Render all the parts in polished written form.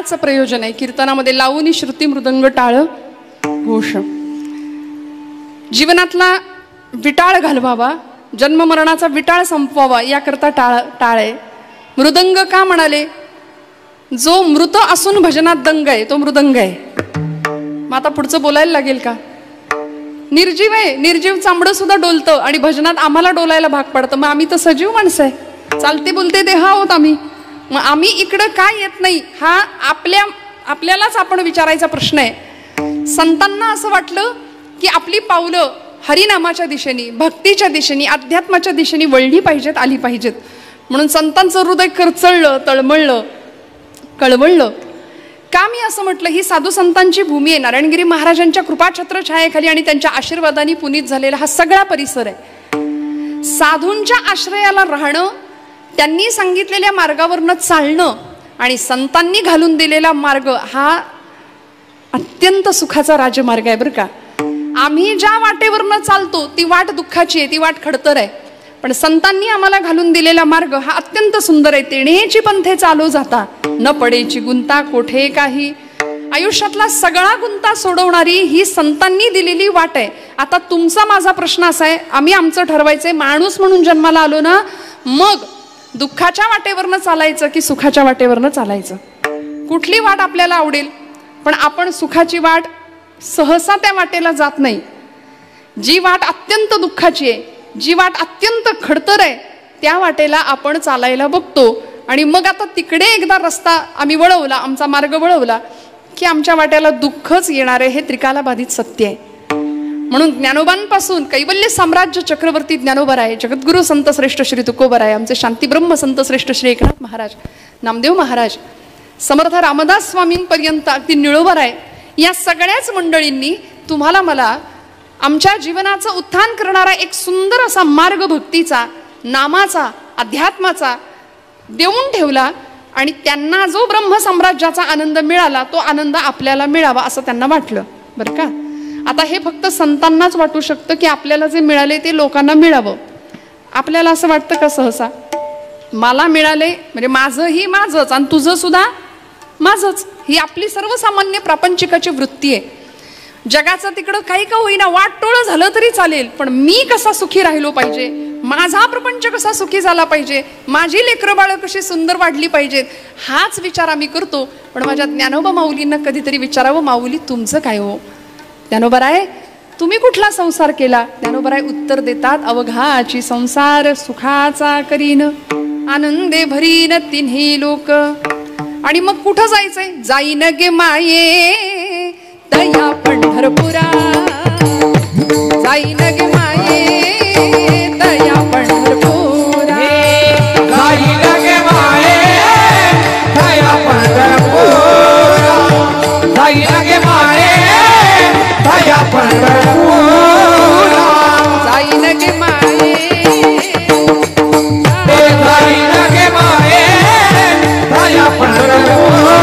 टाळाचं प्रयोजन आहे कीर्तनामध्ये, लावूनी श्रुती मृदंग टाळ घोष. जीवनातला विटाळ घालवावा, जन्ममरणाचा विटाळ संपवावा याकरता टाळ आहे. मृदंग का म्हणाले? जो मृत असून भजनात दंग आहे तो मृदंग आहे. मग आता पुढचं बोलायला लागेल का? निर्जीव आहे, निर्जीव चांबडं सुद्धा डोलतं आणि भजनात आम्हाला डोलायला भाग पडतं. मग आम्ही तर सजीव माणसं आहे, चालते बोलते देह आहोत आम्ही. मग आम्ही इकडं काय येत नाही हा आपल्यालाच आपण विचारायचा प्रश्न आहे. संतांना असं वाटलं की आपली पावलं हरिनामाच्या दिशेने, भक्तीच्या दिशेने, अध्यात्माच्या दिशेने वळली पाहिजेत, आली पाहिजेत. म्हणून संतांचं हृदय करचळलं, तळमळलं, कळवळलं. का मी असं म्हटलं? ही साधू संतांची भूमी आहे. नारायणगिरी महाराजांच्या कृपाछत्र छायेखाली आणि त्यांच्या आशीर्वादाने पुनीत झालेला हा सगळा परिसर आहे. साधूंच्या आश्रयाला राहणं, त्यांनी सांगितलेल्या मार्गावरनं चालणं आणि संतांनी घालून दिलेला मार्ग हा अत्यंत सुखाचा राजमार्ग आहे बरं का. आम्ही ज्या वाटेवरनं चालतो ती वाट दुःखाची आहे, ती वाट खडतर आहे. पण संतांनी आम्हाला घालून दिलेला मार्ग हा अत्यंत सुंदर आहे. तेणेची पंथे चालू जाता न पडेची गुंता कोठे काही. आयुष्यातला सगळा गुंता सोडवणारी ही संतांनी दिलेली वाट आहे. आता तुमचा माझा प्रश्न असा आहे, आम्ही आमचं ठरवायचंय, माणूस म्हणून जन्माला आलो ना, मग दुःखाच्या वाटेवरनं चालायचं की सुखाच्या वाटेवरनं चालायचं? कुठली वाट आपल्याला आवडेल? पण आपण सुखाची वाट सहसा त्या वाटेला जात नाही. जी वाट अत्यंत दुःखाची आहे, जी वाट अत्यंत खडतर आहे, त्या वाटेला आपण चालायला बघतो. आणि मग आता तिकडे एकदा रस्ता आम्ही वळवला, आमचा मार्ग वळवला की आमच्या वाट्याला दुःखच येणार आहे. हे त्रिकालाबाधित सत्य आहे. म्हणून ज्ञानोबांपासून कैवल्य साम्राज्य चक्रवर्ती ज्ञानोबराय, जगद्गुरु संत श्रेष्ठ श्री तुकोबराय, आमचे शांतीब्रह्म संत श्रेष्ठ श्री एकनाथ महाराज, नामदेव महाराज, समर्थ रामदास स्वामींपर्यंत अगदी निळोबराय, या सगळ्याच मंडळींनी तुम्हाला मला आमच्या जीवनाचं उत्थान करणारा एक सुंदर असा मार्ग भक्तीचा, नामाचा, अध्यात्माचा देऊन ठेवला. आणि त्यांना जो ब्रह्मसाम्राज्याचा आनंद मिळाला तो आनंद आपल्याला मिळावा असं त्यांना वाटलं बरं का. आता हे फक्त संतांनाच वाटू शकतं की आपल्याला जे मिळाले ते लोकांना मिळावं. आपल्याला असं वाटतं का सहसा? मला मिळाले म्हणजे माझंही माझंच आणि तुझं सुद्धा माझंच, ही आपली सर्वसामान्य प्रापंचिकाची वृत्ती आहे. जगाचं तिकडं काही का होईना वाटोळं झालं तरी चालेल, पण मी कसा सुखी राहिलो पाहिजे, माझा प्रपंच कसा सुखी झाला पाहिजे, माझी लेकरं बाळं कशी सुंदर वाढली पाहिजेत, हाच विचार आम्ही करतो. पण माझ्या ज्ञानोबा माऊलींना कधीतरी विचारावं, माऊली तुमचं काय हो? ज्ञानोबराय तुम्ही कुठला संसार केला? ज्ञानोबराय उत्तर देतात, अवघाची संसार सुखाचा करीन, आनंदे भरीन तिन्ही लोक. आणि मग कुठं जायचंय? जाईन गे माये दया पंढरपुरा, जाईन गे माये दया पंढरपुरा, जाईन गे माये दया पंढरपुरा, जाईन गे माये दया पंढरपुरा, जाईन गे माये, जाईन गे माये दया पंढरपुरा,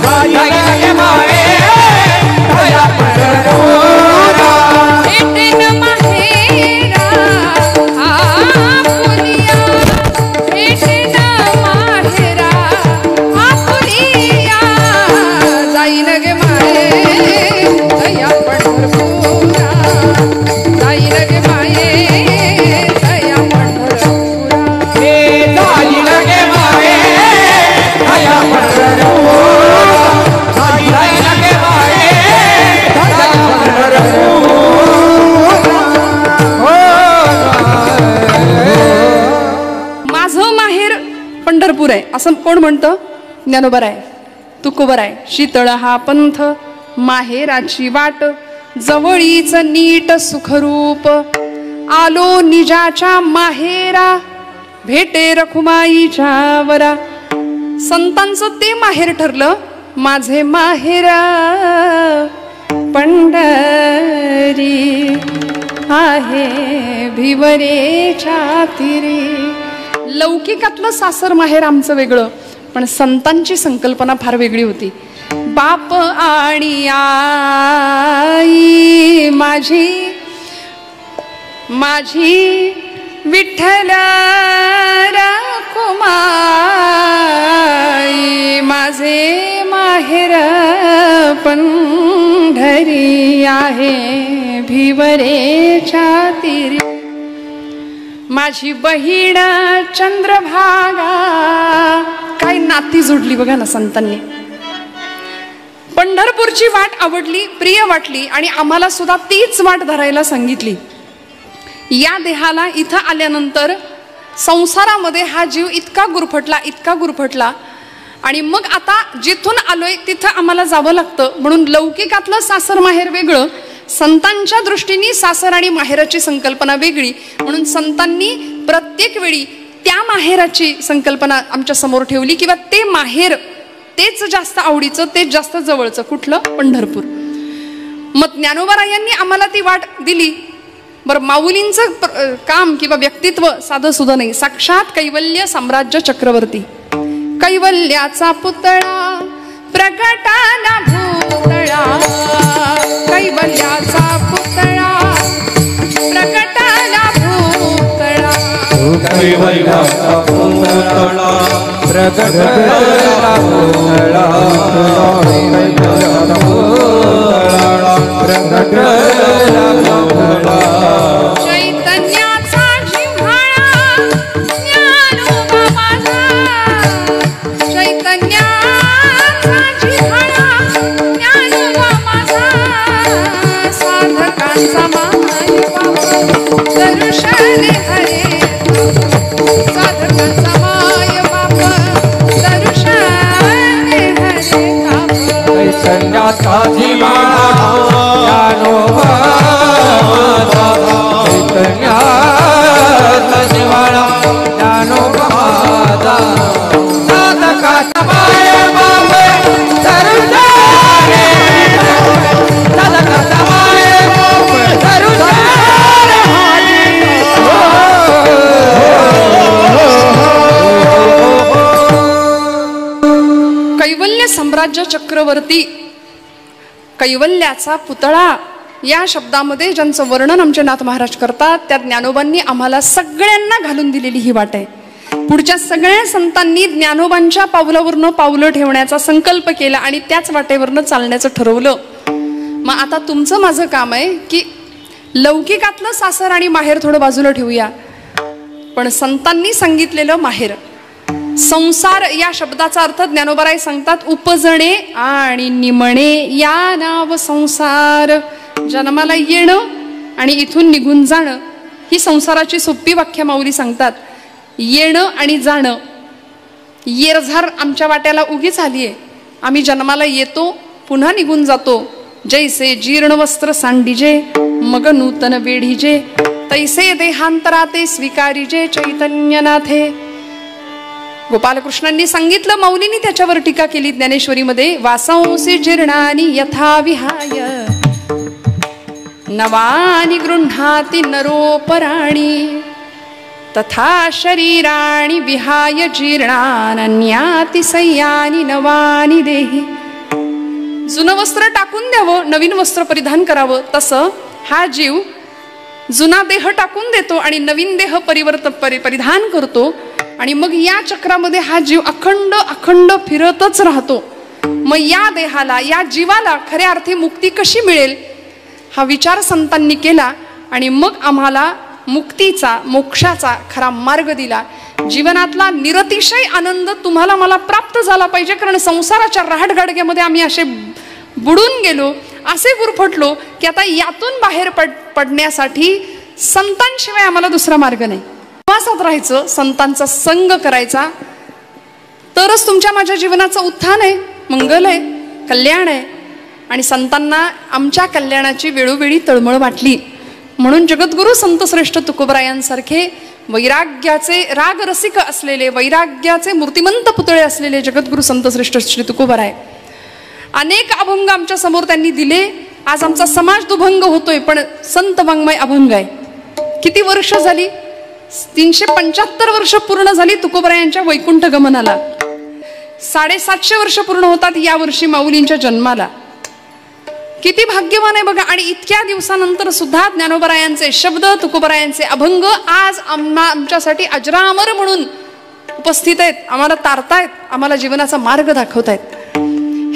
जाईन गे माये दया पंढरपुरा. भेटेन माहेरा आपुलिया, भेटेन माहेरा आपुलिया, जाईन गे माये दया पंढरपुरा, जाईन गे माये दया पंढरपुरा. हे जाईन गे माये दया पंढरपुरा, जाईन गे माये दया पंढरपुरा. माझं माहेर पंढरपूर आहे असं कोण म्हणतं? ज्ञानोबराय, तुकोबराय. शीतळ हा पंथ माहेराची वाट, जवळीच नीट सुखरूप, आलो निजाच्या माहेरा, भेटे रखुमाईच्या वरा. संतांचं ते माहेर ठरलं, माझे माहेरा पंढरी आहे भिवरेच्या तीरी. लौकिकातलं सासर माहेर आमचं वेगळं, पण संतांची संकल्पना फार वेगळी होती. बाप आणि आई माझी, माझी विठ्ठल कुमाई माझे माहेर पंढरी आहे भिवरेच्या तीरी माझी बहीण चंद्रभागा. काय नाती जोडली बघा ना संतांनी. पंढरपूरची वाट आवडली, प्रिय वाटली आणि आम्हाला सुद्धा तीच वाट धरायला सांगितली. या देहाला इथं आल्यानंतर संसारामध्ये हा जीव इतका गुरफटला आणि मग आता जिथून आलोय तिथं आम्हाला जावं लागतं. म्हणून लौकिकातलं सासर माहेर वेगळं, संतांच्या दृष्टीने सासर आणि माहेराची संकल्पना वेगळी. म्हणून संतांनी प्रत्येक वेळी त्या माहेराची संकल्पना आमच्या समोर ठेवली किंवा ते माहेर तेच जास्त आवडीचं, तेच जास्त जवळचं. कुठलं? पंढरपूर. मग ज्ञानोबारायांनी आम्हाला ती वाट दिली. बरं, माऊलींचं काम किंवा व्यक्तित्व साधं सुद्धा नाही. साक्षात कैवल्य साम्राज्य चक्रवर्ती, कैवल्याचा पुतळा प्रगटाला भूतळा, कैवल्याचा पुतळा प्रगटाला भूतळा, कैवल्याचा पुतळा प्रगटाला भूतळा, कैवल्याचा पुतळा प्रगटाला भूतळा. चैतन्याचा जिव्हाळा ज्ञानोबा माझा, चैतन्याचा जिव्हाळा ज्ञानोबा माझा, साधकांचा माय बाबा दर्शन हरे, साधकांचा माय बाबा दर्शन हरे काप. चैतन्याचा जिव्हाळा ज्ञानोबा माझा, चैतन्याचा जिव्हाळा ज्ञानोबा माझा, साधकांचा माय बाबा दर्शन हरे, साधकांचा माय बाबा दर्शन हरे. कैवल्य साम्राज्य चक्रवर्ती, कैवल्याचा पुतळा या शब्दामध्ये ज्यांचं वर्णन आमचे नाथ महाराज करतात त्या ज्ञानोबांनी आम्हाला सगळ्यांना घालून दिलेली ही वाट आहे. पुढच्या सगळ्या संतांनी ज्ञानोबांच्या पावलावरनं पावलं ठेवण्याचा संकल्प केला आणि त्याच वाटेवरनं चालण्याचं ठरवलं. मग आता तुमचं माझं काम आहे की लौकिकातलं सासर आणि माहेर थोडं बाजूला ठेवूया, पण संतांनी सांगितलेलं माहेर, संसार या शब्दाचा अर्थ ज्ञानोबाराय सांगतात उपजणे आणि निमणे या नाव संसार. जन्माला येणं आणि इथून निघून जाणं ही संसाराची सोपी व्याख्या माऊली सांगतात. येणं आणि जाणं, येरझार आमच्या वाट्याला उगीच आली आहे. आम्ही जन्माला येतो, पुन्हा निघून जातो. जैसे जीर्ण वस्त्र सांडिजे मग नूतन वेढीजे, तैसे देहांतराते स्वीकारिजे चैतन्यनाथे. गोपालकृष्णांनी सांगितलं, माऊलींनी त्याच्यावर टीका केली ज्ञानेश्वरीमध्ये. वासांसी जीर्णानि यथा विहाय नवानि गृह्णाति नरोपराणि, तथा शरीराणि विहाय जीर्णान्याति सय्यानि नवानि देहि. जुनं वस्त्र टाकून द्यावं, नवीन वस्त्र परिधान करावं. तसं हा जीव जुना देह टाकून देतो आणि नवीन देह परिधान करतो आणि मग या चक्रामध्ये हा जीव अखंड अखंड फिरतच राहतो. मग या देहाला, या जीवाला खऱ्या अर्थी मुक्ती कशी मिळेल हा विचार संतांनी केला आणि मग आम्हाला मुक्तीचा, मोक्षाचा खरा मार्ग दिला. जीवनातला निरतिशय आनंद तुम्हाला मला प्राप्त झाला पाहिजे, कारण संसाराच्या रहाटगाडग्यामध्ये आम्ही असे बुडून गेलो, असे गुरफटलो की आता यातून बाहेर पडण्यासाठी संतांशिवाय आम्हाला दुसरा मार्ग नाही. प्रवासात राहायचं, संतांचा संग करायचा, तरच तुमच्या माझ्या जीवनाचं उत्थान आहे, मंगल आहे, कल्याण आहे. आणि संतांना आमच्या कल्याणाची वेळोवेळी तळमळ वाटली. म्हणून जगद्गुरु संतश्रेष्ठ तुकोबरायांसारखे वैराग्याचे रागरसिक असलेले, वैराग्याचे मूर्तिमंत पुतळे असलेले जगद्गुरु संतश्रेष्ठ श्री तुकोबराय अनेक अभंग आमच्या समोर त्यांनी दिले. आज आमचा समाज दुभंग होतोय, पण संत वाङ्मय अभंग आहे. किती वर्ष झाली? 375 वर्ष पूर्ण झाली तुकोबरायांच्या वैकुंठ गमनाला. 750 वर्ष पूर्ण होतात या वर्षी माऊलींच्या जन्माला. किती भाग्यवान आहे बघा. आणि इतक्या दिवसानंतर सुद्धा ज्ञानोबरायांचे शब्द, तुकोबरायांचे अभंग आज आमच्यासाठी अजरामर म्हणून उपस्थित आहेत, आम्हाला तारतायत, आम्हाला जीवनाचा मार्ग दाखवतायत.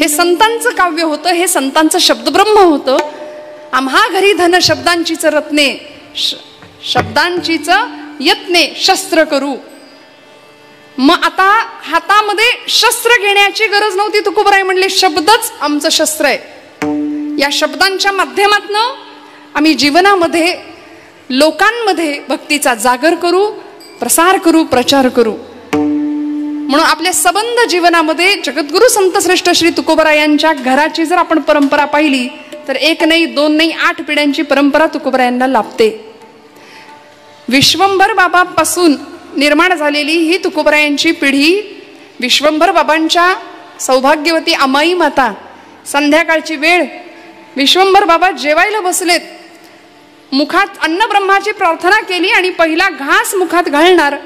हे संतांचं काव्य होतं, हे संतांचं शब्दब्रह्म होतं. आम्हा घरी धन शब्दांचीच रत्ने, शब्दांचीच यत्ने शस्त्र करू. मग आता हातामध्ये शस्त्र घेण्याची गरज नव्हती. तुकोबराय म्हणले शब्दच आमचं शस्त्र आहे. या शब्दांच्या माध्यमातनं आम्ही जीवनामध्ये लोकांमध्ये भक्तीचा जागर करू, प्रसार करू, प्रचार करू. म्हणून आपल्या सबंध जीवनामध्ये जगद्गुरु संतश्रेष्ठ श्री तुकोबरायांच्या घराची जर आपण परंपरा पाहिली तर 1 नाही 2 नाही 8 पिढ्यांची परंपरा तुकोबरायांना लाभते. विश्वंभर बाबापासून निर्माण झालेली ही तुकोबरायांची पिढी, विश्वंभर बाबांच्या सौभाग्यवती अमाई माता, संध्याकाळची वेळ, विश्वंभर बाबा जेवायला बसलेत, मुखात अन्नब्रह्माची प्रार्थना केली आणि पहिला घास मुखात घालणार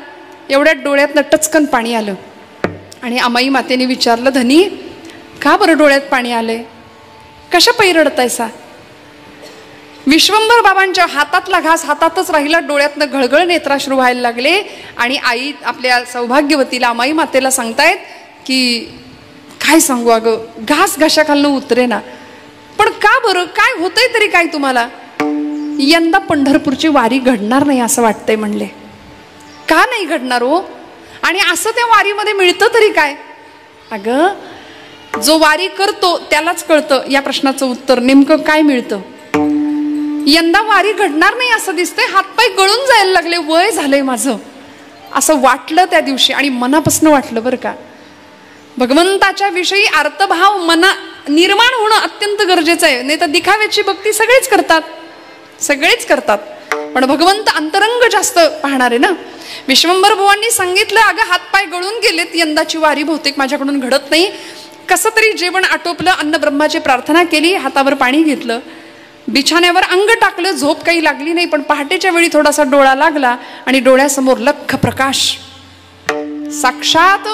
एवढ्यात डोळ्यातनं टचकन पाणी आलं. आणि अमाई मातेने विचारलं, धनी का बरं डोळ्यात पाणी आलंय, कशा पायी रडतायसा? विश्वंभर बाबांच्या हातातला घास हातातच राहिला, डोळ्यातनं घळघळ नेत्राश्रू व्हायला लागले. आणि आई आपल्या सौभाग्यवतीला अमाई मातेला सांगतायत की काय सांगू अगं, घास घशाखालनं उतरे ना, पण का बरं, काय होतंय तरी काय तुम्हाला? यंदा पंढरपूरची वारी घडणार नाही असं वाटतंय म्हणले. का नाही घडणार हो? आणि असं त्या वारीमध्ये मिळतं तरी काय? अगं जो वारी करतो त्यालाच कळतं या प्रश्नाचं उत्तर, नेमकं काय मिळतं. यंदा वारी घडणार नाही असं दिसतंय, हातपाय गळून जायला लागले, वय झालंय माझं असं वाटलं त्या दिवशी. आणि मनापासून वाटलं बरं का. भगवंताच्या विषयी अर्थभाव मना निर्माण होणं अत्यंत गरजेचं आहे. नाही तर दिखाव्याची भक्ती सगळेच करतात, सगळेच करतात, पण भगवंत अंतरंग जास्त पाहणार आहे ना. विश्वंभर बुवांनी सांगितलं, अगं हातपाय गळून गेलेत, यंदाची वारी बहुतेक माझ्याकडून घडत नाही. कसं तरी जेवण आटोपलं, अन्न ब्रह्माची प्रार्थना केली, हातावर पाणी घेतलं, बिछाण्यावर अंग टाकलं, झोप काही लागली नाही. पण पहाटेच्या वेळी थोडासा डोळा लागला आणि डोळ्यासमोर लख्ख प्रकाश. साक्षात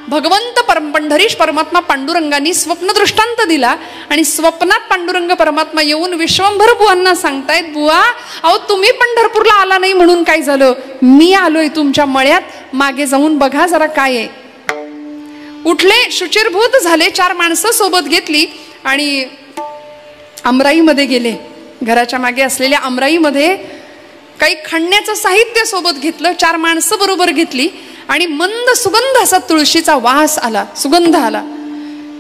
भगवंत पंढरीश परमात्मा पांडुरंगांनी स्वप्न दृष्टांत दिला आणि स्वप्नात पांडुरंग परमात्मा येऊन विश्वंभर बुवांना सांगतायत, बुवा अहो तुम्ही पंढरपूरला आला नाही म्हणून काय झालं, मी आलोय तुमच्या मळ्यात, मागे जाऊन बघा जरा काय आहे. उठले, शुचिरभूत झाले, 4 माणसं सोबत घेतली आणि अमराईमध्ये गेले. घराच्या मागे असलेल्या अमराईमध्ये काही खणण्याचं साहित्य सोबत घेतलं, 4 माणसं बरोबर घेतली आणि मंद सुगंध असा तुळशीचा वास आला, सुगंध आला.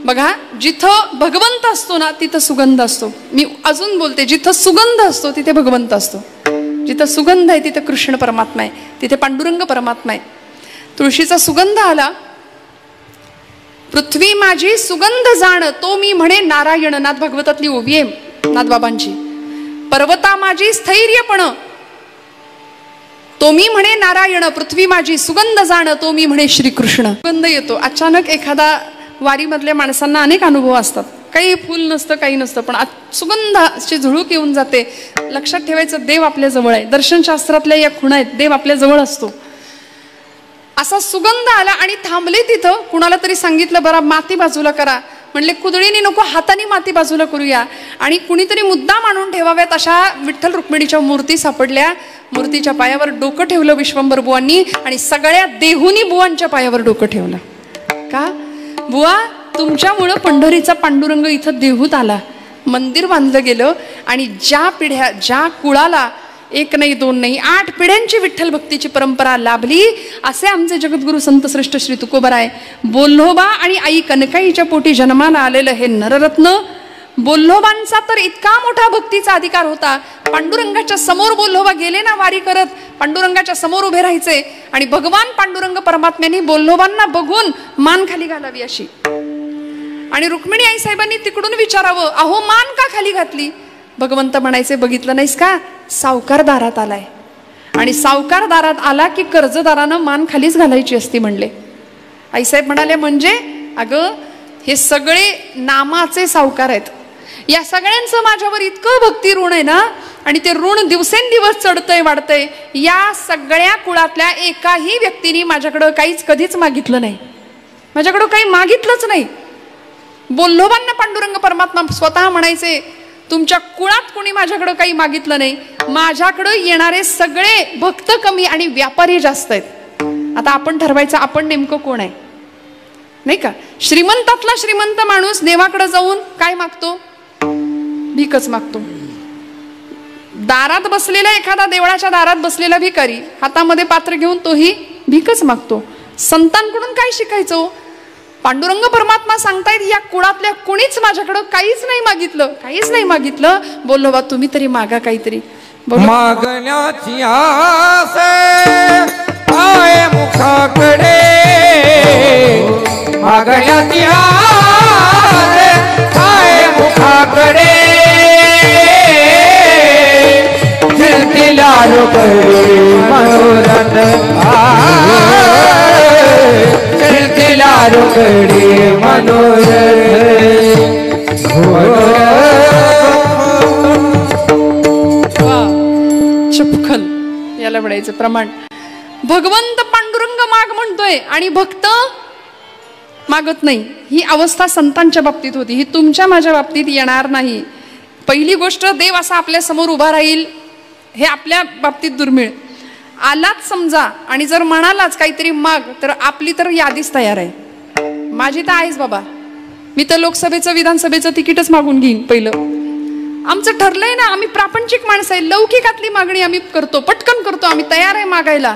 बघा जिथं भगवंत असतो ना तिथं सुगंध असतो. मी अजून बोलते, जिथं सुगंध असतो तिथे भगवंत असतो. जिथं सुगंध आहे तिथे कृष्ण परमात्मा आहे, तिथे पांडुरंग परमात्मा आहे. तुळशीचा सुगंध आला. पृथ्वी माझी सुगंध जाण, तो मी म्हणे नारायण. नाथ भागवतातली ओवी आहे नाथबाबांची. पर्वता माझी स्थैर्यपण, तो मी म्हणे नारायण. पृथ्वी माझी सुगंध जाण, तो मी म्हणे श्रीकृष्ण. सुगंध येतो अचानक. एखादा वारीमधल्या माणसांना अनेक अनुभव असतात, काही फुल नसतं काही नसतं, पण सुगंधाची झुळूक येऊन जाते. लक्षात ठेवायचं, देव आपल्या जवळ आहे. दर्शनशास्त्रातल्या या खुणा आहेत, देव आपल्या जवळ असतो. असा सुगंध आला आणि थांबले तिथं. कुणाला तरी सांगितलं, बरं माती बाजूला करा. म्हणले कुदळीने नको, हाताने माती बाजूला करूया. आणि कुणीतरी मुद्दाम आणून ठेवाव्यात अशा विठ्ठल रुक्मिणीच्या मूर्ती सापडल्या. मूर्तीच्या पायावर डोकं ठेवलं विश्वंभर बुवांनी आणि सगळ्या देहुनी बुवांच्या पायावर डोकं ठेवलं. का? बुवा तुमच्यामुळं पंढरीचा पांडुरंग इथं देहूत आला, मंदिर बांधलं गेलं आणि ज्या पिढ्या, ज्या कुळाला 1 नाही 2 नाही 8 पिढ्यांची विठ्ठल भक्तीची परंपरा लाभली, असे आमचे जगद्गुरु संतश्रेष्ठ श्री तुकोबराय. बोल्होबा आणि आई कनकाईच्या पोटी जन्माला आलेलं हे नररत्न. बोल्होबांचा तर इतका मोठा भक्तीचा अधिकार होता. पांडुरंगाच्या समोर बोल्होबा गेले ना वारी करत, पांडुरंगाच्या समोर उभे राहायचे आणि भगवान पांडुरंग परमात्म्याने बोल्होबांना बघून मान खाली घालावी अशी. आणि रुक्मिणी आई साहेबांनी तिकडून विचारावं, अहो मान का खाली घातली? भगवंत म्हणायचे, बघितलं नाहीस का, सावकार दारात आलाय आणि सावकार दारात आला की कर्जदारानं मान खालीच घालायची असती म्हणले. आईसाहेब म्हणाले, म्हणजे अगं हे सगळे नामाचे सावकार आहेत, या सगळ्यांचं माझ्यावर इतकं भक्ती ऋण आहे ना, आणि ते ऋण दिवसेंदिवस चढतंय वाढतंय. या सगळ्या कुळातल्या एकाही व्यक्तीने माझ्याकडं काहीच कधीच मागितलं नाही, माझ्याकडं काही मागितलंच नाही. बोल्होबांना पांडुरंग परमात्मा स्वतः म्हणायचे, तुमच्या कुळात कोणी माझ्याकडं काही मागितलं नाही, माझ्याकडं येणारे सगळे भक्त कमी आणि व्यापारी जास्त आहेत. आता आपण ठरवायचं आपण नेमकं कोण आहे, नाही का? श्रीमंतातला श्रीमंत माणूस देवाकडे जाऊन काय मागतो? भीकच मागतो. दारात बसलेला एखादा देवळाच्या दारात बसलेला भिकारी हातामध्ये पात्र घेऊन तोही भीकच मागतो. संतांकडून काय शिकायचं? पांडुरंग परमात्मा सांगतायत या कुळातल्या कुणीच माझ्याकडं काहीच नाही मागितलं, काहीच नाही मागितलं. बोललो बा तुम्ही तरी मागा काहीतरी. मागण्याची आस आहे मुखाकडे, मागण्याची आस आहे मुखाकडे, चिरतिला रुपये मनोरथ चिरतिला रुपये मनोरथ. चपखल याला म्हणायचं प्रमाण. भगवंत पांडुरंग माग म्हणतोय आणि भक्त मागत नाही. ही अवस्था संतांच्या बाबतीत होती, ही तुमच्या माझ्या बाबतीत येणार नाही. पहिली गोष्ट, देव असा आपल्या समोर उभा राहील हे आपल्या बाबतीत दुर्मिळ. आलाच समजा आणि जर म्हणालाच काहीतरी माग, तर आपली तर यादीच तयार आहे. माझी तर आहेच बाबा, मी तर लोकसभेचं विधानसभेचं तिकीटच मागून घेईन पहिलं. आमचं ठरलंय ना, आम्ही प्रापंचिक माणसं आहे, लौकिकातली मागणी आम्ही करतो, पटकन करतो, आम्ही तयार आहे मागायला.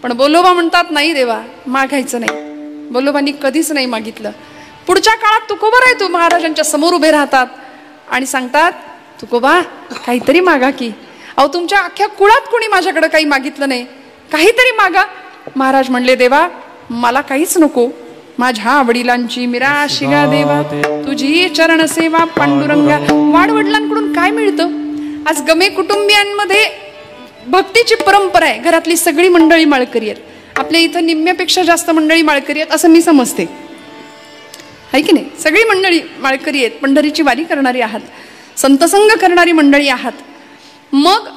पण बोलोबा म्हणतात नाही देवा मागायचं नाही. बोलोबांनी कधीच नाही मागितलं. पुढच्या काळात तुकोबाराय महाराजांच्या समोर उभे राहतात आणि सांगतात तुकोबा काहीतरी मागा की. अहो तुमच्या अख्ख्या कुळात कोणी माझ्याकडे काही मागितलं नाही, काहीतरी मागा. महाराज म्हणले देवा मला काहीच नको, माझ्या वडिलांची मिराशिगा देवा, तुझी चरण सेवा पांडुरंगा. वाडवडिलांकडून काय मिळतं? आज गमे कुटुंबियांमध्ये भक्तीची परंपरा आहे. घरातली सगळी मंडळी माळकरी आहेत. आपल्या इथं निम्म्यापेक्षा जास्त मंडळी माळकरी आहेत असं मी समजते, आहे की नाही? सगळी मंडळी माळकरी आहेत, पंढरीची वारी करणारी आहात, संतसंग करणारी मंडळी आहात. मग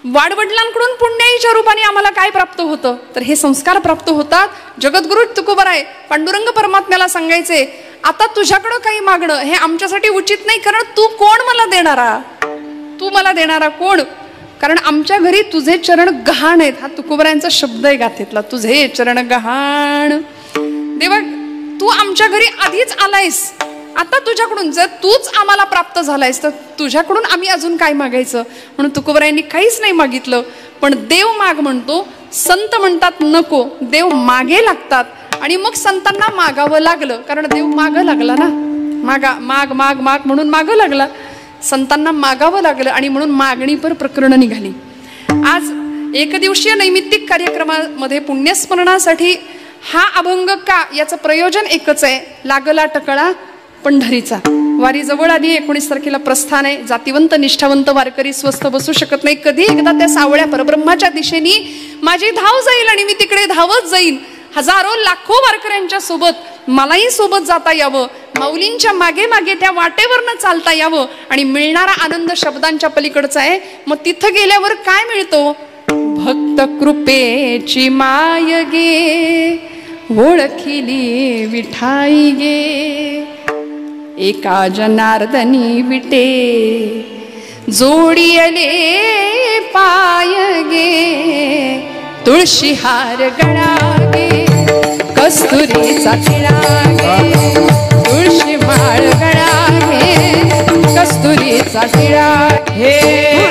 वाडवडिलांकडून पुण्याईच्या रूपाने आम्हाला काय प्राप्त होतं? तर हे संस्कार प्राप्त होतात. जगद्गुरु तुकोबाराय पांडुरंग परमात्म्याला सांगायचे आता तुझ्याकडं काही मागणं हे आमच्यासाठी उचित नाही, कारण तू कोण मला देणारा, तू मला देणारा कोण? कारण आमच्या घरी तुझे चरण गहाण आहेत. हा तुकोबारायांचा शब्द आहे गाथेतला, तुझे चरण गहाण. देवा तू आमच्या घरी आधीच आलायस, आता तुझ्याकडून जर तूच आम्हाला प्राप्त झालायस तर तुझ्याकडून आम्ही अजून काय मागायचं? म्हणून तुकोबारायांनी काहीच नाही मागितलं. पण देव माग म्हणतो, संत म्हणतात नको, देव मागे लागतात आणि मग संतांना मागावं लागलं, कारण देव माग लागला ना. मागा माग माग माग म्हणून मागं लागला, संतांना मागावं लागलं आणि म्हणून मागणीपर प्रकरण निघाली. आज एकदिवसीय नैमित्तिक कार्यक्रमामध्ये पुण्यस्मरणासाठी हा अभंग का, याचं प्रयोजन एकच आहे, लागला टकळा पंढरीचा. वारी जवळ आली, 19 तारखेला प्रस्थान आहे. जातीवंत निष्ठावंत वारकरी स्वस्थ बसू शकत नाही. कधी एकदा त्या सावळ्या परब्रह्माच्या दिशेने माझी धाव जाईल आणि मी तिकडे धावत जाईन. हजारो लाखो वारकऱ्यांच्या सोबत मलाही सोबत जाता यावं, माऊलींच्या मागे मागे त्या वाटेवरनं चालता यावं आणि मिळणारा आनंद शब्दांच्या पलीकडचा आहे. मग तिथं गेल्यावर काय मिळतो? भक्त कृपेची माय गे, ओळखिली विठाई गे, एका जनार्दनी विटे, जोडियले पाय गे, तुळशी हार गळा गे, कस्तुरीचा टिळा गे, तुळशी माळ गळा गे, कस्तुरीचा टिळा हे,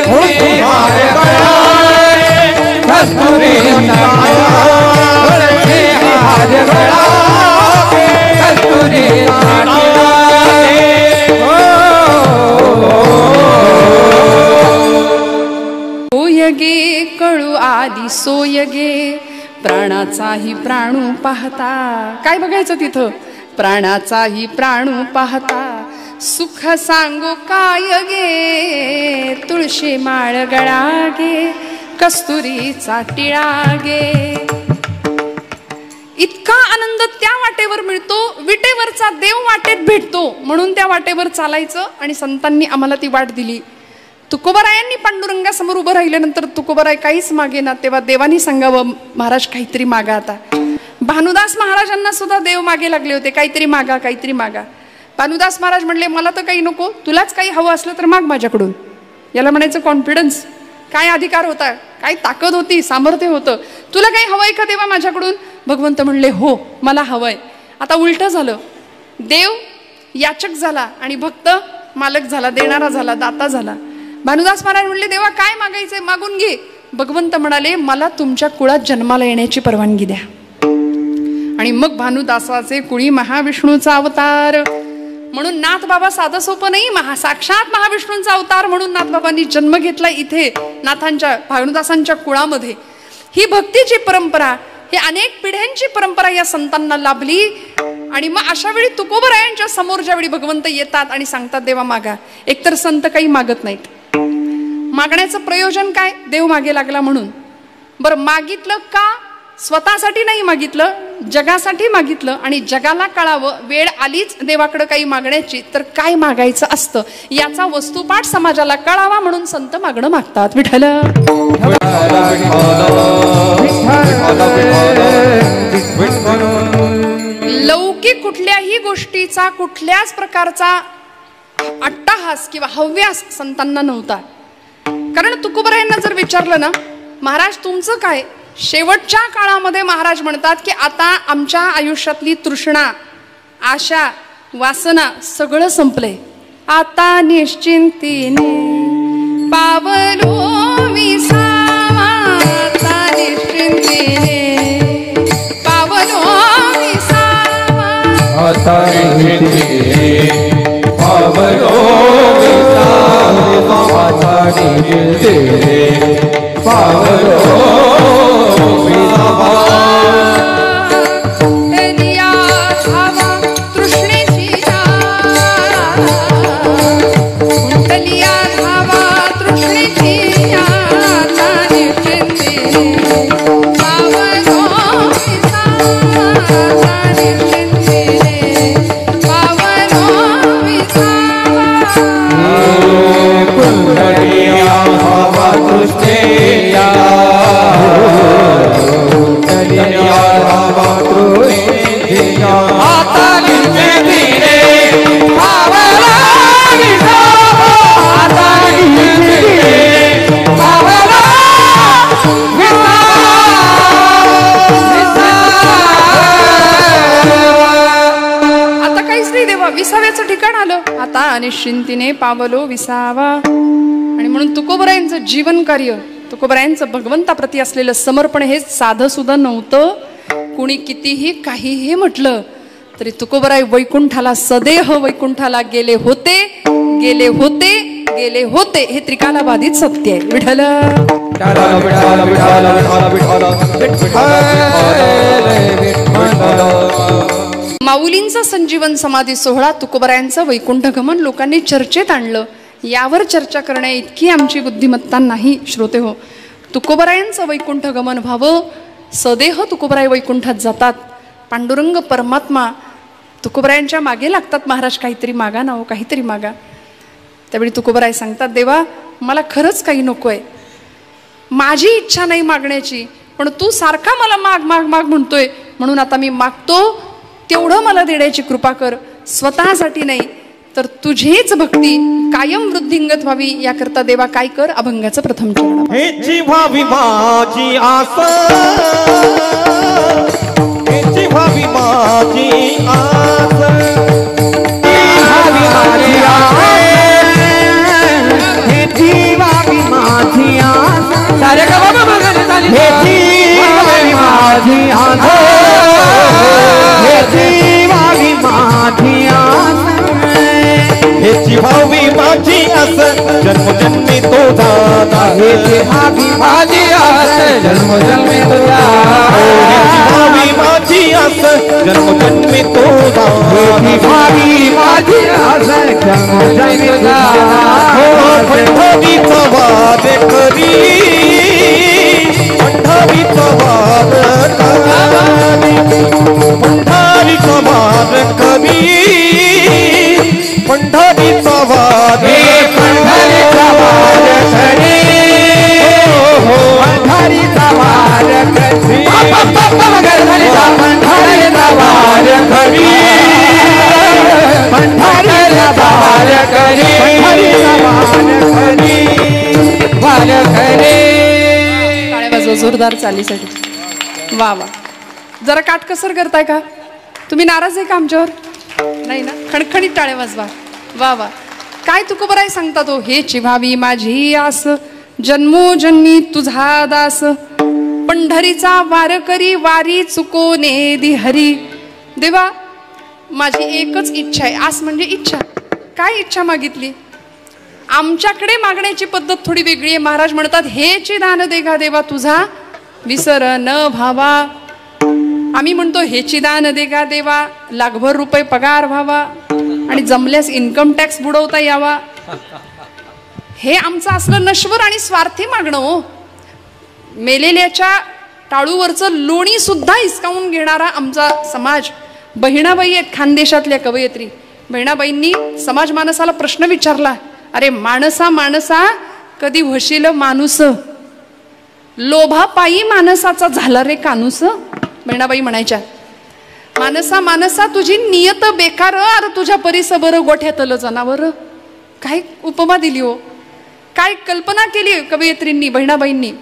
तुळशी माळ गळा गे, कस्तुरीचा तुळशी हार गळा गे, कस्तुरीचा टिळा. सोयगे कळू आली सोयगे, प्राणाचाही प्राणू पाहता. काय बघायचं तिथं? प्राणाचाही प्राणू पाहता, सुख सांगू काय गे, तुळशी माळ गळा गे, कस्तुरीचा टिळा गे. इतका आनंद त्या वाटेवर मिळतो, विटेवरचा देव वाटेत भेटतो. म्हणून त्या वाटेवर चालायचं आणि संतांनी आम्हाला ती वाट दिली. तुकोबारायांनी पांडुरंगासमोर उभं राहिल्यानंतर तुकोबाराय काहीच मागे ना, तेव्हा देवानी सांगावं महाराज काहीतरी मागा. आता भानुदास महाराजांना सुद्धा देव मागे लागले होते, काहीतरी मागा काहीतरी मागा. भानुदास महाराज म्हणले मला तर काही नको, तुलाच काही हवं असलं तर माग माझ्याकडून. याला म्हणायचं कॉन्फिडन्स. काय अधिकार होता, काय ताकद होती, सामर्थ्य होतं. तुला काही हवंय का देवा माझ्याकडून? भगवंत म्हणले हो मला हवंय. आता उलट झालं, देव याचक झाला आणि भक्त मालक झाला, देणारा झाला, दाता झाला. भानुदास महाराज म्हणले देवा काय मागायचंय मागून घे. भगवंत म्हणाले मला तुमच्या कुळात जन्माला येण्याची परवानगी द्या. आणि मग भानुदासाचे कुळी महाविष्णूचा अवतार. म्हणून नाथ बाबा साधं सोपं नाही, साक्षात महाविष्णूंचा अवतार म्हणून नाथ बाबांनी जन्म घेतला इथे नाथांच्या भानुदासांच्या कुळामध्ये. ही भक्तीची परंपरा, ही अनेक पिढ्यांची परंपरा या संतांना लाभली. आणि मग अशा वेळी तुकोबरायांच्या समोर ज्यावेळी भगवंत येतात आणि सांगतात देवा मागा, एकतर संत काही मागत नाहीत. मागण्याचं प्रयोजन काय? देव मागे लागला म्हणून. बरं मागितलं का? स्वतःसाठी नाही मागितलं, जगासाठी मागितलं. आणि जगाला कळावं वेळ आलीच देवाकडे काही मागण्याची तर काय मागायचं असतं याचा वस्तुपाठ समाजाला कळावा म्हणून संत मागणं मागतात. विठ्ठल लौकिक कुठल्याही गोष्टीचा कुठल्याच प्रकारचा अट्टहास किंवा हव्यास संतांना नव्हता. कारण तुकोबरायांना जर विचारलं ना महाराज तुमचं काय, शेवटच्या काळामध्ये महाराज म्हणतात की आता आमच्या आयुष्यातली तृष्णा, आशा, वासना सगळं संपलंय. आता निश्चिंतीने पावलो विसावा, आता निश्चिंतीने पावलो विसावा, आता निश्चिंतीने पावलो विसावा, आता निश्चिंतीने पावलो विसाव्याचं ठिकाण आलं. आता निश्चिंतीने पावलो विसावा. आणि म्हणून तुकोबरायांचं जीवन कार्य, तुकोबरायांचं भगवंताप्रती असलेलं समर्पण हे साधं सुद्धा नव्हतं. कुणी कितीही काहीही म्हटलं तरी तुकोबराय वैकुंठाला सदेह वैकुंठाला गेले होते, गेले होते, गेले होते. हे त्रिकालाबाधित सत्य आहे. विठ्ठल माऊलींचा संजीवन समाधी सोहळा, तुकोबरायांचं वैकुंठ गमन लोकांनी चर्चेत आणलं. यावर चर्चा करण्या इतकी आमची बुद्धिमत्ता नाही श्रोते हो. तुकोबरायांचं वैकुंठ गमन व्हावं, सदेह तुकोबराय वैकुंठात जातात. पांडुरंग परमात्मा तुकोबरायांच्या मागे लागतात. महाराज काहीतरी मागा ना हो, काहीतरी मागा. त्यावेळी तुकोबराय सांगतात देवा मला खरंच काही नकोय, माझी इच्छा नाही मागण्याची, पण तू सारखा मला माग माग माग म्हणतोय म्हणून आता मी मागतो, तेवढं मला देण्याची कृपा कर. स्वतःसाठी नाही तर तुझीच भक्ती कायम वृद्धिंगत व्हावी याकरता देवा काय कर. अभंगाचं प्रथम चरण. हेची व्हावी माझी आस, हेची व्हावी माझी आस, व्हावी माझी आस, हेची व्हावी माझी आस, सारे का बाबा बघायला झाली, हेची व्हावी माझी आस, हेची व्हावी माझी आस, हेची व्हावी माझी आस, जन्मोजन्मी तो जाता, हेची व्हावी माझी आस, जन्मोजन्मी तो जाता, हेची व्हावी माझी आस, जन्मोजन्मी तो जाता, हेची व्हावी माझी आस, जन्मोजन्मी तो जाता. पंढरीचा वाद करी, पंढरीचा वाद करी, पंढरीचा वाद करी, पंढरीचा वाद, पंढरीचा वाद करी, पंढरीचा वाद करी, पंढरीचा वाद करी, पंढरीचा वाद करी, वाद करी. जोरदार चालीसाठी. वा वा. जरा काटकसर करताय का? तुम्ही नाराज आहे का आमच्यावर? नाही ना? खणखणीत टाळे वाजवा. वा वा. काय तुकोबराय सांगता तो, हेची व्हावी माझी आस, जन्मोजन्मी तुझा दास, पंढरीचा वारकरी वारी चुकोने दि हरी. देवा माझी एकच इच्छा आहे. आस म्हणजे इच्छा. काय इच्छा मागितली? आमच्याकडे मागण्याची पद्धत थोडी वेगळी आहे. महाराज म्हणतात हेची दान देगा देवा तुझा विसर न भावा. आम्ही म्हणतो हेची दान देगा देवा लाखभर रुपये पगार व्हावा आणि जमल्यास इन्कम टॅक्स बुडवता यावा. हे आमचं असलं नश्वर आणि स्वार्थी मागणं हो. मेलेल्याच्या टाळूवरचं लोणी सुद्धा हिसकावून घेणारा आमचा समाज. बहिणाबाई आहेत खानदेशातल्या कवयित्री. बहिणाबाईंनी समाज मानसाला प्रश्न विचारला, अरे माणसा माणसा कधी होशील माणूस, लोभापायी माणसाचा झाला रे कानूस. बहिणाबाई म्हणायच्या, मानसा मानसा तुझी नियत बेकार, अरे तुझ्या परिस बरं गोठ्यातलं जनावर. काय उपमा दिली हो, काय कल्पना केली कवयित्रींनी बहिणाबाईंनी.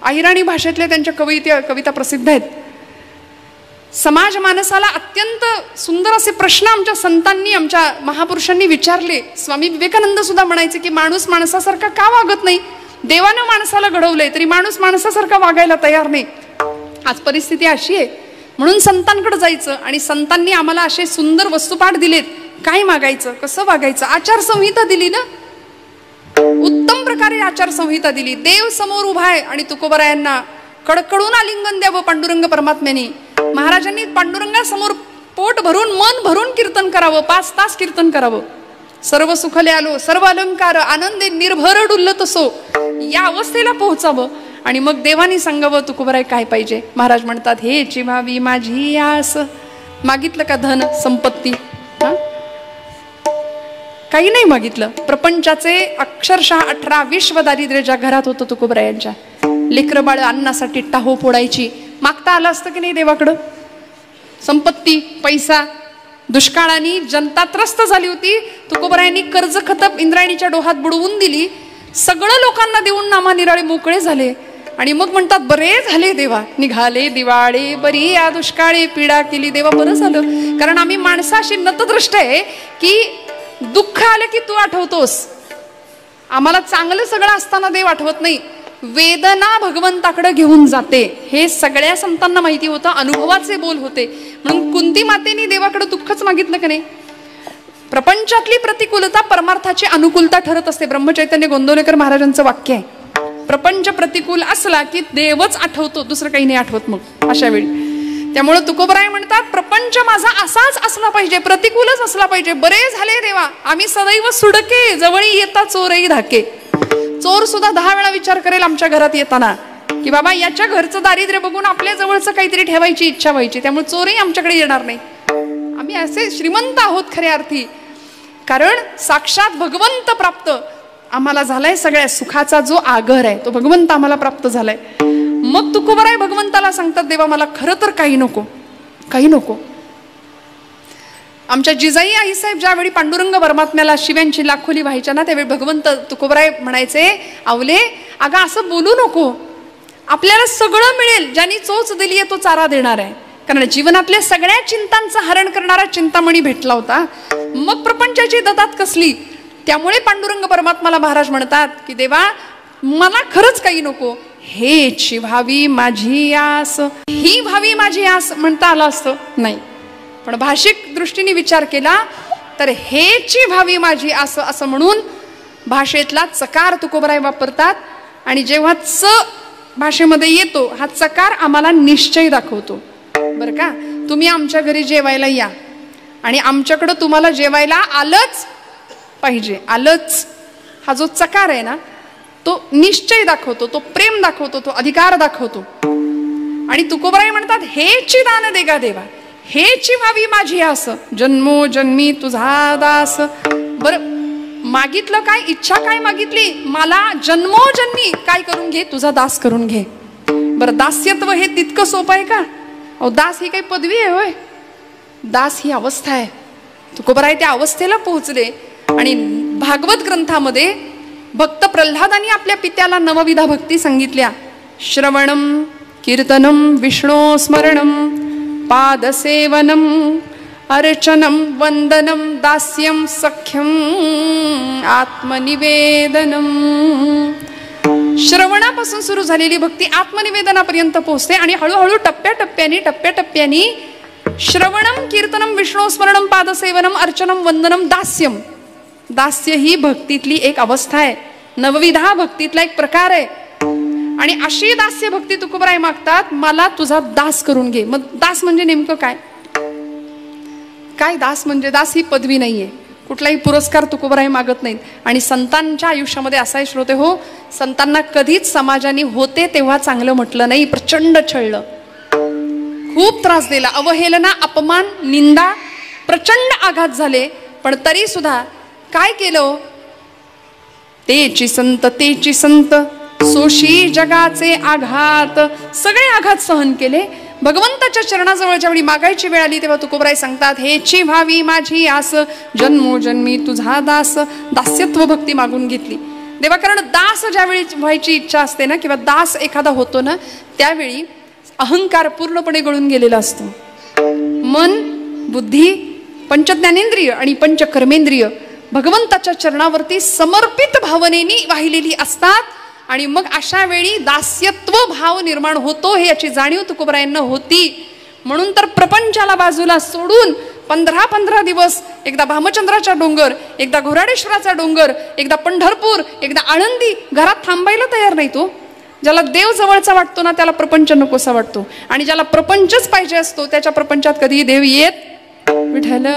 अहिराणी भाषेतल्या त्यांच्या कविता प्रसिद्ध आहेत. समाज मानसाला अत्यंत सुंदर असे प्रश्न आमच्या संतांनी आमच्या महापुरुषांनी विचारले. स्वामी विवेकानंद सुद्धा म्हणायचे की माणूस माणसासारखा का वागत नाही? देवानं माणसाला घडवलंय तरी माणूस माणसासारखा वागायला तयार नाही. आज परिस्थिती अशी आहे. म्हणून संतांकडे जायचं आणि संतांनी आम्हाला असे सुंदर वस्तुपाठ दिलेत. काय मागायचं, कसं वागायचं. आचारसंहिता दिली ना, उत्तम प्रकारे आचारसंहिता दिली. देव समोर उभा आहे आणि तुकोबरायांना कडकडून आलिंगन द्यावं पांडुरंग परमात्म्याने. महाराजांनी पांडुरंगासमोर पोट भरून मन भरून कीर्तन करावं. 5 तास कीर्तन करावं. सर्व सुखले आलो सर्व अलंकार आनंदे निर्भर डुलत असो या अवस्थेला पोहोचावं आणि मग देवानी सांगावं तुकोबराय काय पाहिजे. महाराज म्हणतात हेची व्हावी माझी आस. मागितलं का धन संपत्ती? काही नाही मागितलं. प्रपंचाचे अक्षरशः 18 विश्व दारिद्र्य ज्या घरात होतं तुकोबरायांच्या, लेकरं बाळ अन्नासाठी टाहो फोडायची. मागता आलं असतं की नाही देवाकडं? संपत्ती, पैसा. दुष्काळाने जनता त्रस्त झाली होती. तुकोबरायांनी कर्ज खतप इंद्रायणीच्या डोहात बुडवून दिली. सगळं लोकांना देऊन नामानिराळे मोकळे झाले आणि मग म्हणतात बरे झाले देवा, निघाले दिवाळे बरी या दुष्काळी, पीडा केली देवा बरं झालं. कारण आम्ही माणसाशी नतदृष्ट आहे की दुःख आले की तू आठवतोस. आम्हाला चांगलं सगळं असताना देव आठवत नाही. वेदना भगवंताकडे घेऊन जाते हे सगळ्या संतांना माहिती होतं. अनुभवाचे बोल होते. म्हणून कुंती मातेने देवाकडे दुःखच मागितलं का नाही? प्रपंचातली प्रतिकूलता परमार्थाची अनुकूलता ठरत असते. ब्रह्मचैतन्य गोंदवलेकर महाराजांचं वाक्य आहे. प्रपंच प्रतिकूल असला की देवच आठवतो, दुसरं काही नाही आठवत मग अशा वेळी. त्यामुळे तुकोबराय म्हणतात प्रपंच माझा असाच असला पाहिजे, प्रतिकूलच असला पाहिजे. बरे झाले देवा आम्ही सदैव सुडके, जवळी येता चोरही धाके. चोर सुद्धा 10 वेळा विचार करेल आमच्या घरात येताना की बाबा याच्या घरचं दारिद्र्य बघून आपल्या जवळचं काहीतरी ठेवायची इच्छा व्हायची. त्यामुळे चोरही आमच्याकडे येणार नाही. आम्ही असे श्रीमंत आहोत खऱ्या अर्थी, कारण साक्षात भगवंत प्राप्त आम्हाला झालाय. सगळ्या सुखाचा जो आगर आहे तो भगवंत आम्हाला प्राप्त झालाय. मग तुकोबराय भगवंताला सांगतात देवा मला खरं तर काही नको, काही नको. आमच्या जिजाई आईसाहेब ज्यावेळी पांडुरंग परमात्म्याला शिव्यांची लाखोली व्हायच्या ना, त्यावेळी भगवंत तुकोबराय म्हणायचे आवले अगं असं बोलू नको, आपल्याला सगळं मिळेल, ज्यांनी चोच दिली आहे तो चारा देणार आहे. कारण जीवनातल्या सगळ्या चिंतांचं हरण करणारा चिंतामणी भेटला होता. मग प्रपंचाची ददात कसली. त्यामुळे पांडुरंग परमात्माला महाराज म्हणतात की देवा मला खरंच काही नको, हेची व्हावी माझी आस. ही व्हावी माझी आस म्हणता आलं असतं नाही, पण भाषिक दृष्टीने विचार केला तर हेची व्हावी माझी आस असं म्हणून भाषेतला चकार तुकोबराय वापरतात. आणि जेव्हा च भाषेमध्ये येतो हा चकार आम्हाला निश्चय दाखवतो. बरं का, तुम्ही आमच्या घरी जेवायला या आणि आमच्याकडं तुम्हाला जेवायला आलंच पाहिजे. आलंच हा जो चकार आहे ना तो निश्चय दाखवतो, तो प्रेम दाखवतो, तो अधिकार दाखवतो. आणि तुकोबराय म्हणतात हेची दान देगा देवा, हेची व्हावी माझी आस, जन्मोजन्मी तुझा दास. बरं मागितलं काय, इच्छा काय मागितली? मला जन्मोजन्मी काय करून घे, तुझा दास करून घे. बरं दास्यत्व हे तितकं सोपं आहे का? अहो दास ही काही पदवी आहे होय? दास ही अवस्था आहे. तुकोबराय त्या अवस्थेला पोहोचले. आणि भागवत ग्रंथामध्ये भक्त प्रल्हादांनी आपल्या पित्याला नवविधा भक्ती सांगितल्या. श्रवणं कीर्तनं विष्णो स्मरणं पादसेवनं अर्चनं वंदनं दास्यं सख्यं आत्मनिवेदनं. श्रवणापासून सुरू झालेली भक्ती आत्मनिवेदनापर्यंत पोहोचते आणि हळूहळू टप्प्याटप्प्यानी श्रवणं कीर्तनं विष्णो स्मरणं पादसेवनं अर्चनं वंदनं दास्यम. दास्य ही भक्तीतली एक अवस्था आहे, नवविधा भक्तीतला एक प्रकार आहे. आणि अशी दास्य भक्ती तुकोबराय मागतात, मला तुझा दास करून घे. मग दास म्हणजे नेमकं काय? काय दास म्हणजे? दास ही पदवी नाहीये, कुठलाही पुरस्कार तुकोबराय मागत नाहीत. आणि संतांच्या आयुष्यामध्ये असाही श्रोते हो, संतांना कधीच समाजाने होते तेव्हा चांगलं म्हटलं नाही, प्रचंड छळलं, खूप त्रास दिला, अवहेलना, अपमान, निंदा, प्रचंड आघात झाले. पण तरी सुद्धा काय केलं? तेची संत सोशी जगाचे आघात, सगळे आघात सहन केले. भगवंताच्या चरणाजवळ ज्यावेळी मागायची वेळ आली तेव्हा तुकोबराय सांगतात, हेची व्हावी माझी आस, जन्मोजन्मी तुझा दास. दास्यत्व भक्ती मागून घेतली देवा. कारण दास ज्यावेळी व्हायची इच्छा असते ना, किंवा दास एखादा होतो ना, त्यावेळी अहंकार पूर्णपणे गळून गेलेला असतो. मन, बुद्धी, पंचज्ञानेंद्रिय आणि पंचकर्मेंद्रिय भगवंताच्या चरणावरती समर्पित भावनेने वाहिलेली असतात. आणि मग अशा वेळी दास्यत्व भाव निर्माण होतो, हे याची जाणीव तुकोबरायांना होती. म्हणून तर प्रपंचाला बाजूला सोडून 15 दिवस, एकदा भामचंद्राचा डोंगर, एकदा घोराडेश्वराचा डोंगर, एकदा पंढरपूर, एकदा आळंदी, घरात थांबायला तयार नाही तो. ज्याला देव जवळचा वाटतो ना, त्याला प्रपंच नकोसा वाटतो. आणि ज्याला प्रपंचच पाहिजे असतो, त्याच्या प्रपंचात कधी देव येत विठ्ठल.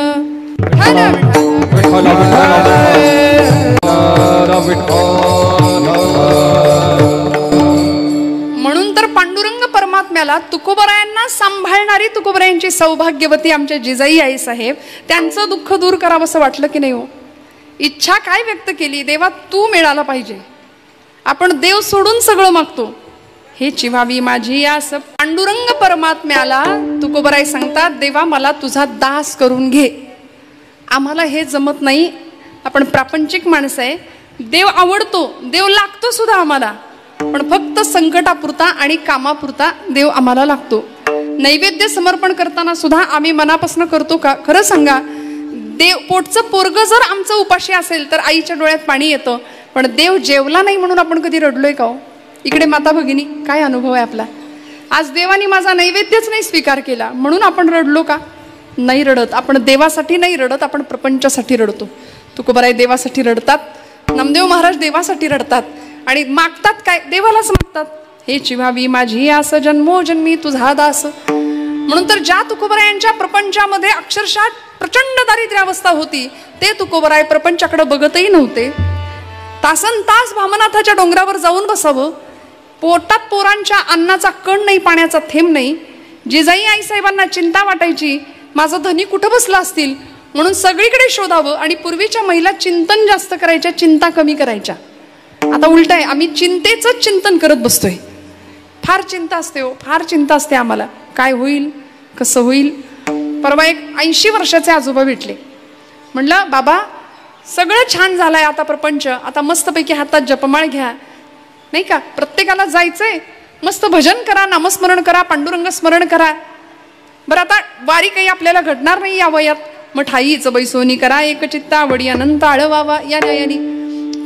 म्हणून तर पांडुरंग परमात्म्याला तुकोबरायांना सांभाळणारी तुकोबरायांची सौभाग्यवती आमच्या जिजाई आई साहेब, त्यांचं दुःख दूर करावं असं वाटलं की नाही हो? इच्छा काय व्यक्त केली? देवा तू मिळाला पाहिजे. आपण देव सोडून सगळं मागतो. हे चिवावी माझी आस. पांडुरंग परमात्म्याला तुकोबराय सांगतात, देवा मला तुझा दास करून घे. आम्हाला हे जमत नाही, आपण प्रापंचिक माणसं आहे. देव आवडतो, देव लागतो सुद्धा आम्हाला, पण फक्त संकटापुरता आणि कामापुरता देव आम्हाला लागतो. नैवेद्य समर्पण करताना सुद्धा आम्ही मनापासून करतो का? खरं सांगा, देव पोटचं पोरग जर आमचं उपाशी असेल तर आईच्या डोळ्यात पाणी येतं. पण देव जेवला नाही म्हणून आपण कधी रडलोय का हो? इकडे माता भगिनी, काय अनुभव आहे आपला? आज देवानी माझा नैवेद्यच नाही स्वीकार केला म्हणून आपण रडलो का? नाही रडत. आपण देवासाठी नाही रडत, आपण प्रपंचासाठी रडतो. तुकोबराय देवासाठी रडतात, नामदेव महाराज देवासाठी रडतात. आणि मागतात काय? देवालाच मागतात. हे चिवावी माझी आस, जन्मोजन्मी तुझा दास. म्हणून तर ज्या तुकोबरायांच्या प्रपंचामध्ये अक्षरशः प्रचंड दारिद्र्य अवस्था होती, ते तुकोबराय प्रपंचाकडे बघतही नव्हते. तासन तास भामनाथाच्या डोंगरावर जाऊन बसावं, पोटात पोरांच्या अन्नाचा कण नाही, पाण्याचा थेंब नाही. जिजाई आई साहेबांना चिंता वाटायची, माझं धनी कुठं बसला असतील, म्हणून सगळीकडे शोधावं. आणि पूर्वीच्या महिला चिंतन जास्त करायच्या, चिंता कमी करायच्या. आता उलट आहे, आम्ही चिंतेच चिंतन करत बसतोय. फार चिंता असते हो, फार चिंता असते आम्हाला. काय होईल, कसं होईल. परवा एक 80 वर्षाचे आजोबा भेटले. म्हटलं बाबा सगळं छान झालंय आता प्रपंच, आता मस्तपैकी हातात जपमाळ घ्या, नाही का, प्रत्येकाला जायचंय, मस्त भजन करा, नामस्मरण करा, पांडुरंग स्मरण करा. बरं आता वारी काही आपल्याला घडणार नाही या वयात, मग ठाईच बैसोनी करा एकचित्ता वडी अनंत आळवावा या न्यायानी.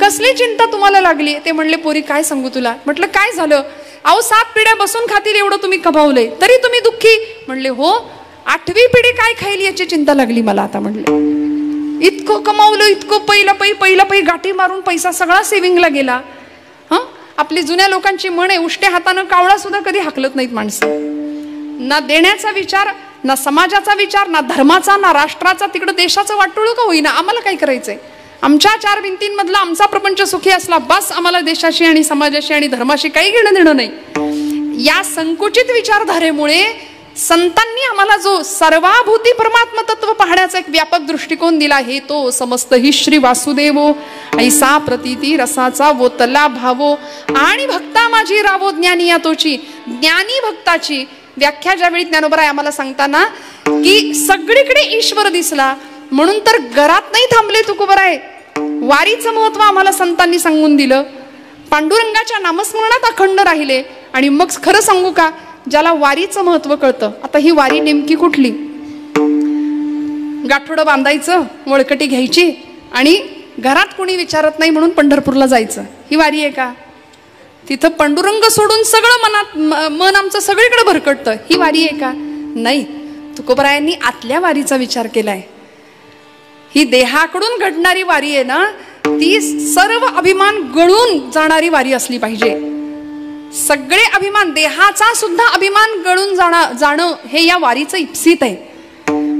कसली चिंता तुम्हाला लागली? ते म्हणले पोरी काय सांगू तुला. म्हटलं काय झालं? अहो 7 पिढ्या बसून खातील एवढं तुम्ही कमावलंय, तरी तुम्ही दुःखी. म्हणले हो, 8वी पिढी काय खाईल याची चिंता लागली मला आता. म्हणले इतकं कमावलं, इतकं पहिलं पै गाठी मारून पैसा सगळा सेव्हिंगला गेला. आपली जुन्या लोकांची म्हण आहे, उष्ट्या हातानं कावळा सुद्धा कधी हाकलत नाहीत माणसं. ना देण्याचा विचार, ना समाजाचा विचार, ना धर्माचा, ना राष्ट्राचा. तिकडं देशाचं वाटोळं का होईना, आम्हाला काय करायचंय? आमच्या 4 भिंतींमधला आमचा प्रपंच सुखी असला बस, आम्हाला देशाशी आणि समाजाशी आणि धर्माशी काही घेणं देणं नाही. या संकुचित विचारधारेमुळे संतांनी आम्हाला जो सर्वाभूती परमात्म तत्व पाहण्याचा एक व्यापक दृष्टिकोन दिला, हे तो समस्त ही श्री वासुदेवो ऐसा प्रतीती रसाचा वोतला भावो आणि भक्ता माझी रावो ज्ञानी या तोची. ज्ञानी भक्ताची व्याख्या ज्यावेळी ज्ञानोबराय आम्हाला सांगताना की सगळीकडे ईश्वर दिसला, म्हणून तर घरात नाही थांबले तुकोबराय. वारीचं महत्व आम्हाला संतांनी सांगून दिलं. पांडुरंगाच्या नामस्मरणात अखंड राहिले आणि मग खरं सांगू का, ज्याला वारीचं महत्व कळतं, आता ही वारी नेमकी कुठली, गाठोडं बांधायचं, वळकटी घ्यायची आणि घरात कोणी विचारत नाही म्हणून पंढरपूरला जायचं, ही वारी आहे का? तिथं पांडुरंग सोडून सगळं मन आमचं सगळीकडे भरकटतं, ही वारी आहे का? नाही. तुकोबरायांनी आतल्या वारीचा विचार केलाय. ही देहाकडून घडणारी वारी आहे ना, ती सर्व अभिमान गळून जाणारी वारी असली पाहिजे. सगळे अभिमान, देहाचा सुद्धा अभिमान गळून जाणं हे या वारीचं इप्सित आहे.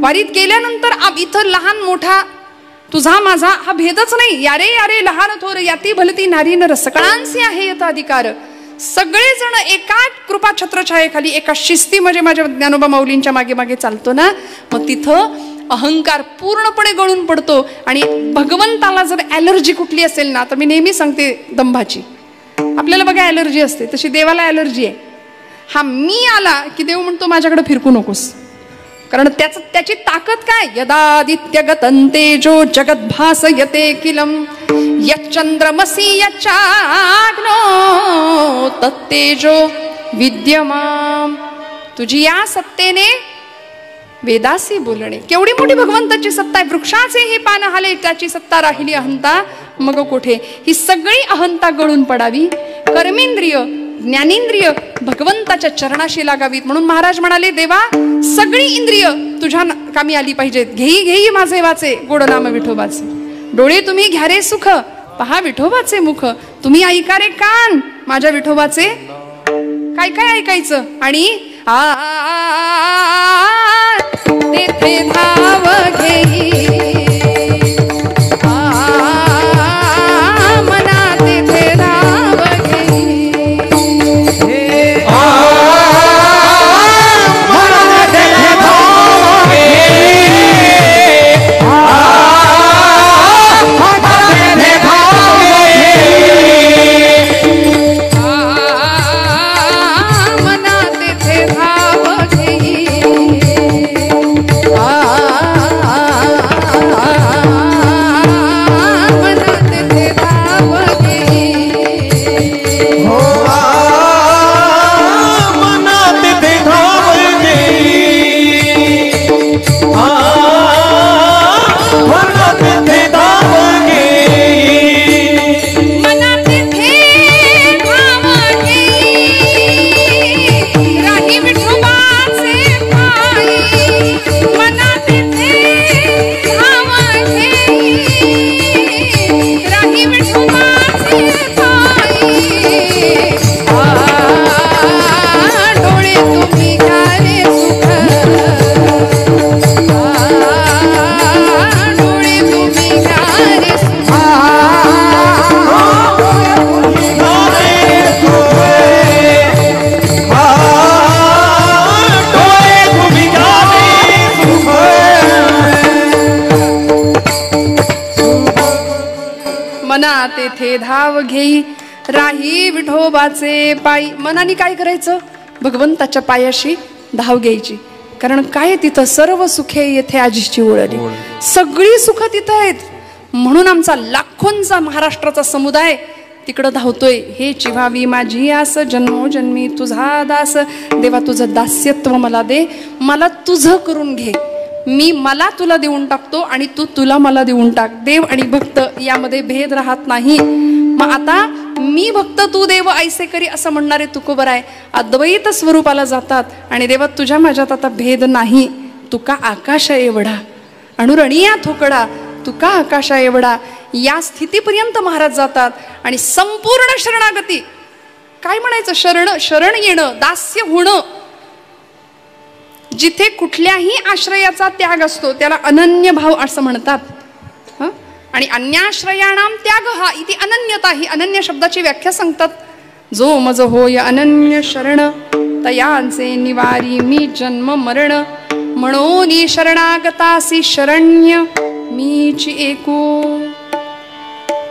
वारीत गेल्यानंतर इथं लहान मोठा, तुझा माझा हा भेदच नाही. यारे यारे लहान थोर, याती भलती नारी नर, सकळांसी आहे यथ अधिकार. सगळेजण एका कृपा छत्रछायेखाली, एका शिस्ती म्हणजे माझ्या ज्ञानोबा माऊलींच्या मागे मागे चालतो ना, मग तिथं अहंकार पूर्णपणे गळून पडतो. आणि भगवंताला जर ॲलर्जी कुठली असेल ना, तर मी नेहमी सांगते दंभाची. आपल्याला बघा ॲलर्जी असते, तशी देवाला ॲलर्जी आहे. हा मी आला की देव म्हणतो माझ्याकडे फिरकू नकोस, कारण त्याची ताकद काय, यदादित्य गतं तेजो जगद्भासयते किलम यच्चंद्रमसि यच्चाग्नो तत्तेजो विद्यमाम. तुझी या सत्तेने वेदासी बोलणे. केवढी मोठी भगवंताची सत्ता आहे. वृक्षाचे हे पान हाले, त्याची सत्ता राहिली अहंता मग कोठे. ही सगळी अहंता गळून पडावी, कर्मेंद्रिय ज्ञानेंद्रिय भगवंताच्या चरणाशी लागावीत. म्हणून महाराज म्हणाले, देवा सगळी इंद्रिय तुझ्या कामी आली पाहिजेत. घेई घेई माझे वाचे, गोड नाम विठोबाचे. डोळे तुम्ही घ्या रे सुख, पहा विठोबाचे मुख. तुम्ही ऐका रे कान, माझ्या विठोबाचे काय काय ऐकायचं. आणि तेथे धाव घेई, मना तेथे धाव घेई. तेथे धाव घेई, राही विठोबाचे पायी. मनाने काय करायचं, भगवंताच्या पायाशी धाव घ्यायची. कारण काय, तिथं सर्व सुखे येथे आजीची ओळली. सगळी सुख तिथं आहेत. म्हणून आमचा लाखोंचा महाराष्ट्राचा समुदाय तिकडं धावतोय. हे चिव्हावी माझी आस, जन्मोजन्मी तुझा दास. देवा तुझं दास्यत्व मला दे, मला तुझं करून घे. मी मला तुला देऊन टाकतो आणि तू तुला मला देऊन टाक. देव आणि भक्त यामध्ये भेद राहत नाही. मग आता मी भक्त तू देव ऐसे करी असं म्हणणारे तुकोबराय अद्वैत स्वरूपाला जातात. आणि देवा तुझ्या माझ्यात आता भेद नाही. तुका आकाश एवढा अणुरणिया थोकडा, तुका आकाशा एवढा, या स्थितीपर्यंत महाराज जातात. आणि संपूर्ण शरणागती, काय म्हणायचं, शरण येणं, दास्य होणं. जिथे कुठल्याही आश्रयाचा त्याग असतो त्याला अनन्य भाव असं म्हणतात. आणि अन्याश्रयाणाम त्याग हा इति अनन्यता, ही अनन्य शब्दाची व्याख्या सांगतात. जो मज होय अनन्य शरण, तयांचे निवारी मी जन्म मरण. म्हणून शरणागतासी शरण्य मीची एको.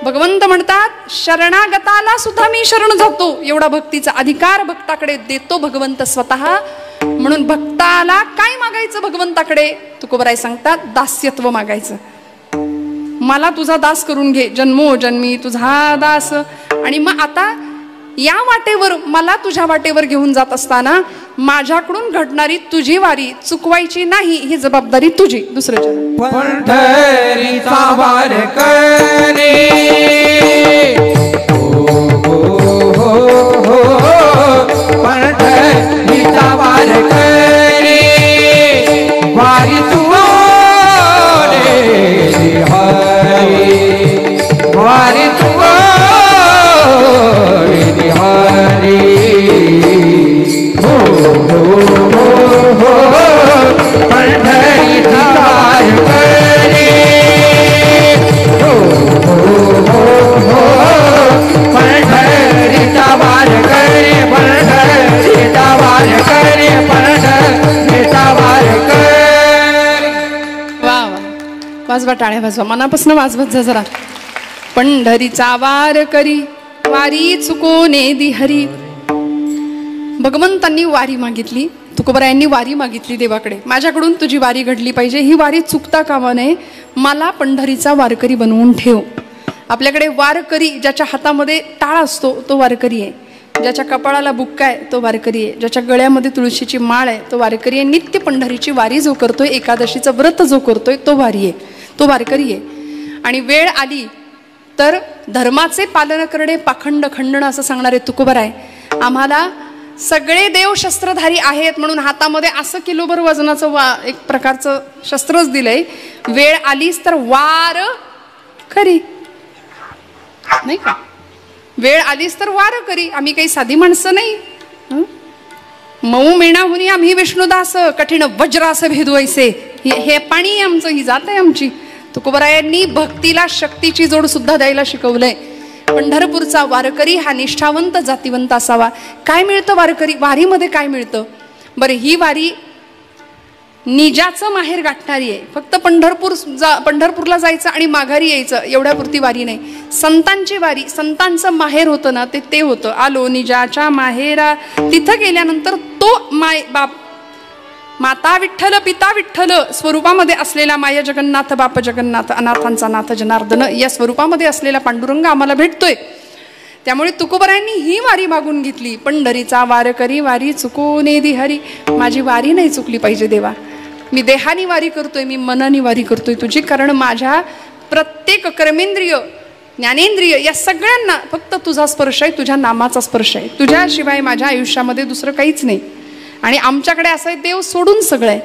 भगवंत म्हणतात शरणागताला सुद्धा मी शरण जातो. एवढा भक्तीचा अधिकार भक्ताकडे देतो भगवंत स्वतः. म्हणून भक्ताला काय मागायचं भगवंताकडे, तुकोबराय सांगतात दास्यत्व मागायचं. मला तुझा दास करून घे, जन्मोजन्मी तुझा दास. आणि मग आता या वाटेवर मला तुझ्या वाटेवर घेऊन जात असताना माझ्याकडून घडणारी तुझी वारी चुकवायची नाही, ही जबाबदारी तुझी. दुसरं चरण. पंढरीचा वारकरी पंढरीचा वारकरी वारी तुझे हरी वारी तुझे हरी हो हो हो हो पंढरीचा वारकरी हो हो हो हो पंढरीचा वारकरी पंढरीचा वारकरी पंढरीचा वारकरी. वा वा, वाजवा, टाळ्या वाजवा, मनापासून वाजवत जा जरा. पंढरीचा वारकरी वारी चुकोने दी हरी. भगवंतांनी वारी मागितली, तुकोबरायांनी वारी मागितली देवाकडे, माझ्याकडून तुझी वारी घडली पाहिजे, ही वारी चुकता कामा नये, मला पंढरीचा वारकरी बनवून ठेव. आपल्याकडे वारकरी, ज्याच्या हातामध्ये टाळ असतो तो वारकरी आहे, ज्याच्या कपाळाला बुक्का आहे तो वारकरी आहे, ज्याच्या गळ्यामध्ये तुळशीची माळ आहे तो वारकरी आहे. नित्य पंढरीची वारी जो करतोय, एकादशीचं व्रत जो करतोय तो वारी आहे, तो वारकरी आहे. आणि वेळ आली तर धर्माचे पालन करणे पाखंड खंडण असं सांगणारे तुकोबराय. आम्हाला सगळे देव शस्त्रधारी आहेत म्हणून हातामध्ये असं किलोभर वजनाचं एक प्रकारचं शस्त्रच दिलंय. वेळ आलीच तर वार खरी, नाही का? वेळ आलीच तर वार करी. आम्ही काही साधी माणसं नाही. मऊ मेणाहुनी आम्ही विष्णुदास, कठीण वज्रास भेदवायचे, हे पाणी आमचं, ही जात आहे आमची. तुकोबरायांनी भक्तीला शक्तीची जोड सुद्धा द्यायला शिकवलंय. पंढरपूरचा वारकरी हा निष्ठावंत जातीवंत असावा. काय मिळतं वारकरी वारीमध्ये, काय मिळतं बरं? ही वारी निजाचं माहेर गाठणारी आहे. फक्त पंढरपूरला जायचं आणि माघारी यायचं एवढ्यापुरती वारी नाही. संतांची वारी, संतांचं माहेर होतं ना, ते होतं. आलो निजाच्या माहेरा, तिथं गेल्यानंतर तो माय बाप, माता विठ्ठल पिता विठ्ठल स्वरूपामध्ये असलेला माया जगन्नाथ बाप जगन्नाथ अनाथांचा नाथ जनार्दन या स्वरूपामध्ये असलेला पांडुरंग आम्हाला भेटतोय. त्यामुळे तुकोबरायांनी ही वारी मागून घेतली. पंढरीचा वारकरी वारी चुकोने दी हरी. माझी वारी नाही चुकली पाहिजे देवा. मी देहानी वारी करतोय, मी मनानी वारी करतोय तुझी, कारण माझ्या प्रत्येक कर्मेंद्रिय ज्ञानेंद्रिय या सगळ्यांना फक्त तुझा स्पर्श आहे, तुझ्या नामाचा स्पर्श आहे. तुझ्याशिवाय माझ्या आयुष्यामध्ये दुसरं काहीच नाही. आणि आमच्याकडे असं आहे, देव सोडून सगळं आहे.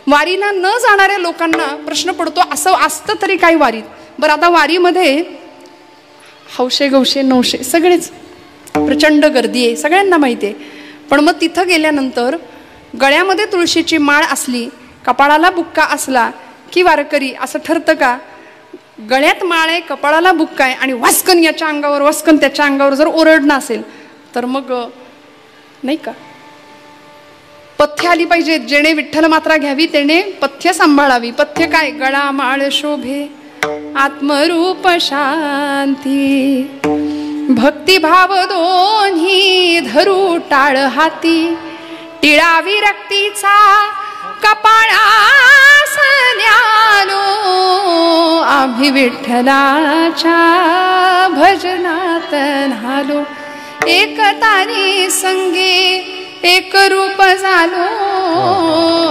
वारीला न जाणाऱ्या लोकांना प्रश्न पडतो, असं असतं तरी काय वारीत? बरं, आता वारीमध्ये हौशे गौशे नवशे सगळेच, प्रचंड गर्दी आहे, सगळ्यांना माहिती आहे. पण मग तिथं गेल्यानंतर गळ्यामध्ये तुळशीची माळ असली, कपाळाला बुक्का असला की वारकरी असं ठरतं का? गळ्यात माळ आहे, कपाळाला बुक्का आहे आणि वास्कन याच्या अंगावर वास्कन त्याच्या अंगावर जर ओरडणं असेल तर मग नाही का? पथ्य आली पाहिजे. जेणे विठ्ठल मात्रा घ्यावी तेणे पथ्य सांभाळावी. पथ्य काय? गळा माळ शोभे आत्मरूप शांती, भक्तिभाव दोन्ही धरू टाळ हाती, टिळा विरक्तीचा कपाळास न्यालो, आम्ही विठ्ठलाच्या भजनात न्हालो, एकतानी संगे एक रूप झालो,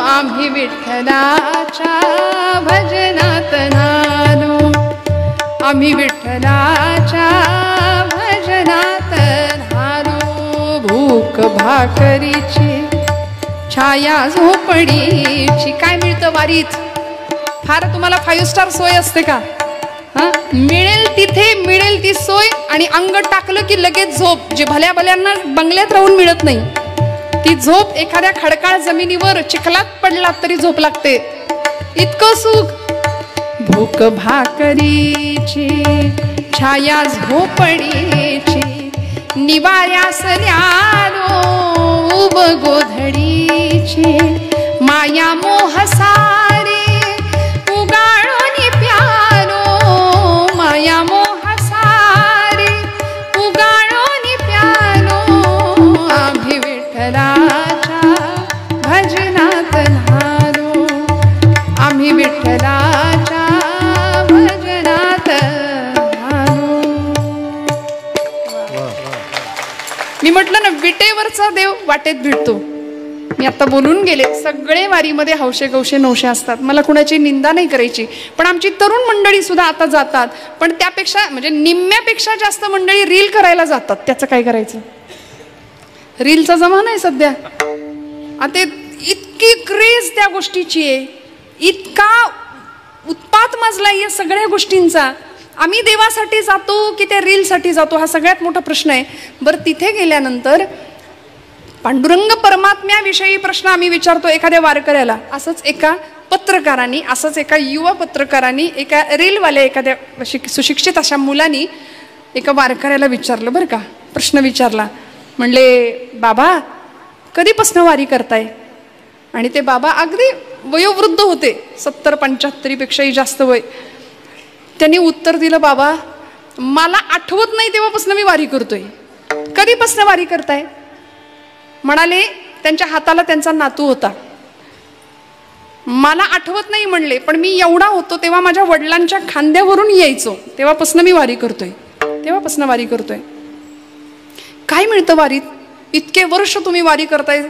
आम्ही विठ्ठलाच्या भजनात न्हालो, आम्ही विठ्ठलाच्या भजनात न्हालो. भूक भाकरीची छाया झोपडीची. काय मिळतं वारीत? फार तुम्हाला 5 स्टार सोय असते का? मिळेल तिथे मिळेल ती सोय आणि अंग टाकलं की लगेच झोप. जे भल्या भल्यांना बंगल्यात राहून मिळत नाही ती झोप एखाद्या खडकाळ जमिनीवर चिखलात पडलात तरी झोप लागते, इतकं सुख. भूक भाकरीची छाया झोपडीची, निवाऱ्यास न्यालो उब गोधडीची, माया मोह सारी उगाळून प्यालो, माया मोह सारी उगाळून प्यालो, आम्ही विठ्ठलाच्या भजनात न्हालो, आम्ही विठ्ठलाच्या भजनात न्हालो. म्हटलं ना, विटेवरचा देव वाटेत भेटतो. मी आता बोलून गेले, सगळे वारीमध्ये हौशे गौशे नवशे असतात. मला कुणाची निंदा नाही करायची, पण आमची तरुण मंडळी सुद्धा आता जातात. पण त्यापेक्षा म्हणजे निम्म्यापेक्षा जास्त मंडळी रील करायला जातात. त्याचं काय करायचं? रीलचा जमाना आहे सध्या. आता इतकी क्रेज त्या गोष्टीची आहे, इतका उत्पात माजला या सगळ्या गोष्टींचा. आम्ही देवासाठी जातो की त्या रीलसाठी जातो, हा सगळ्यात मोठा प्रश्न आहे. बरं, तिथे गेल्यानंतर पांडुरंग परमात्म्याविषयी प्रश्न आम्ही विचारतो एखाद्या वारकऱ्याला. असंच एका पत्रकारांनी, असंच एका युवा पत्रकारांनी, एका रीलवाल्या एखाद्या सुशिक्षित अशा मुलांनी एका वारकऱ्याला विचारलं बरं का, प्रश्न विचारला. म्हणले, बाबा कधीपासून वारी करताय? आणि ते बाबा अगदी वयोवृद्ध होते, 70-75 पेक्षाही जास्त वय. त्यांनी उत्तर दिलं, बाबा मला आठवत नाही तेव्हापासून मी वारी करतोय. कधीपासून वारी करताय? म्हणाले, त्यांच्या हाताला त्यांचा नातू होता. मला आठवत नाही म्हणले, पण मी एवढा होतो तेव्हा माझ्या वडिलांच्या खांद्यावरून यायचो, तेव्हापासून मी वारी करतोय, तेव्हापासून वारी करतोय. काय मिळतं वारीत? इतके वर्ष तुम्ही वारी करताय,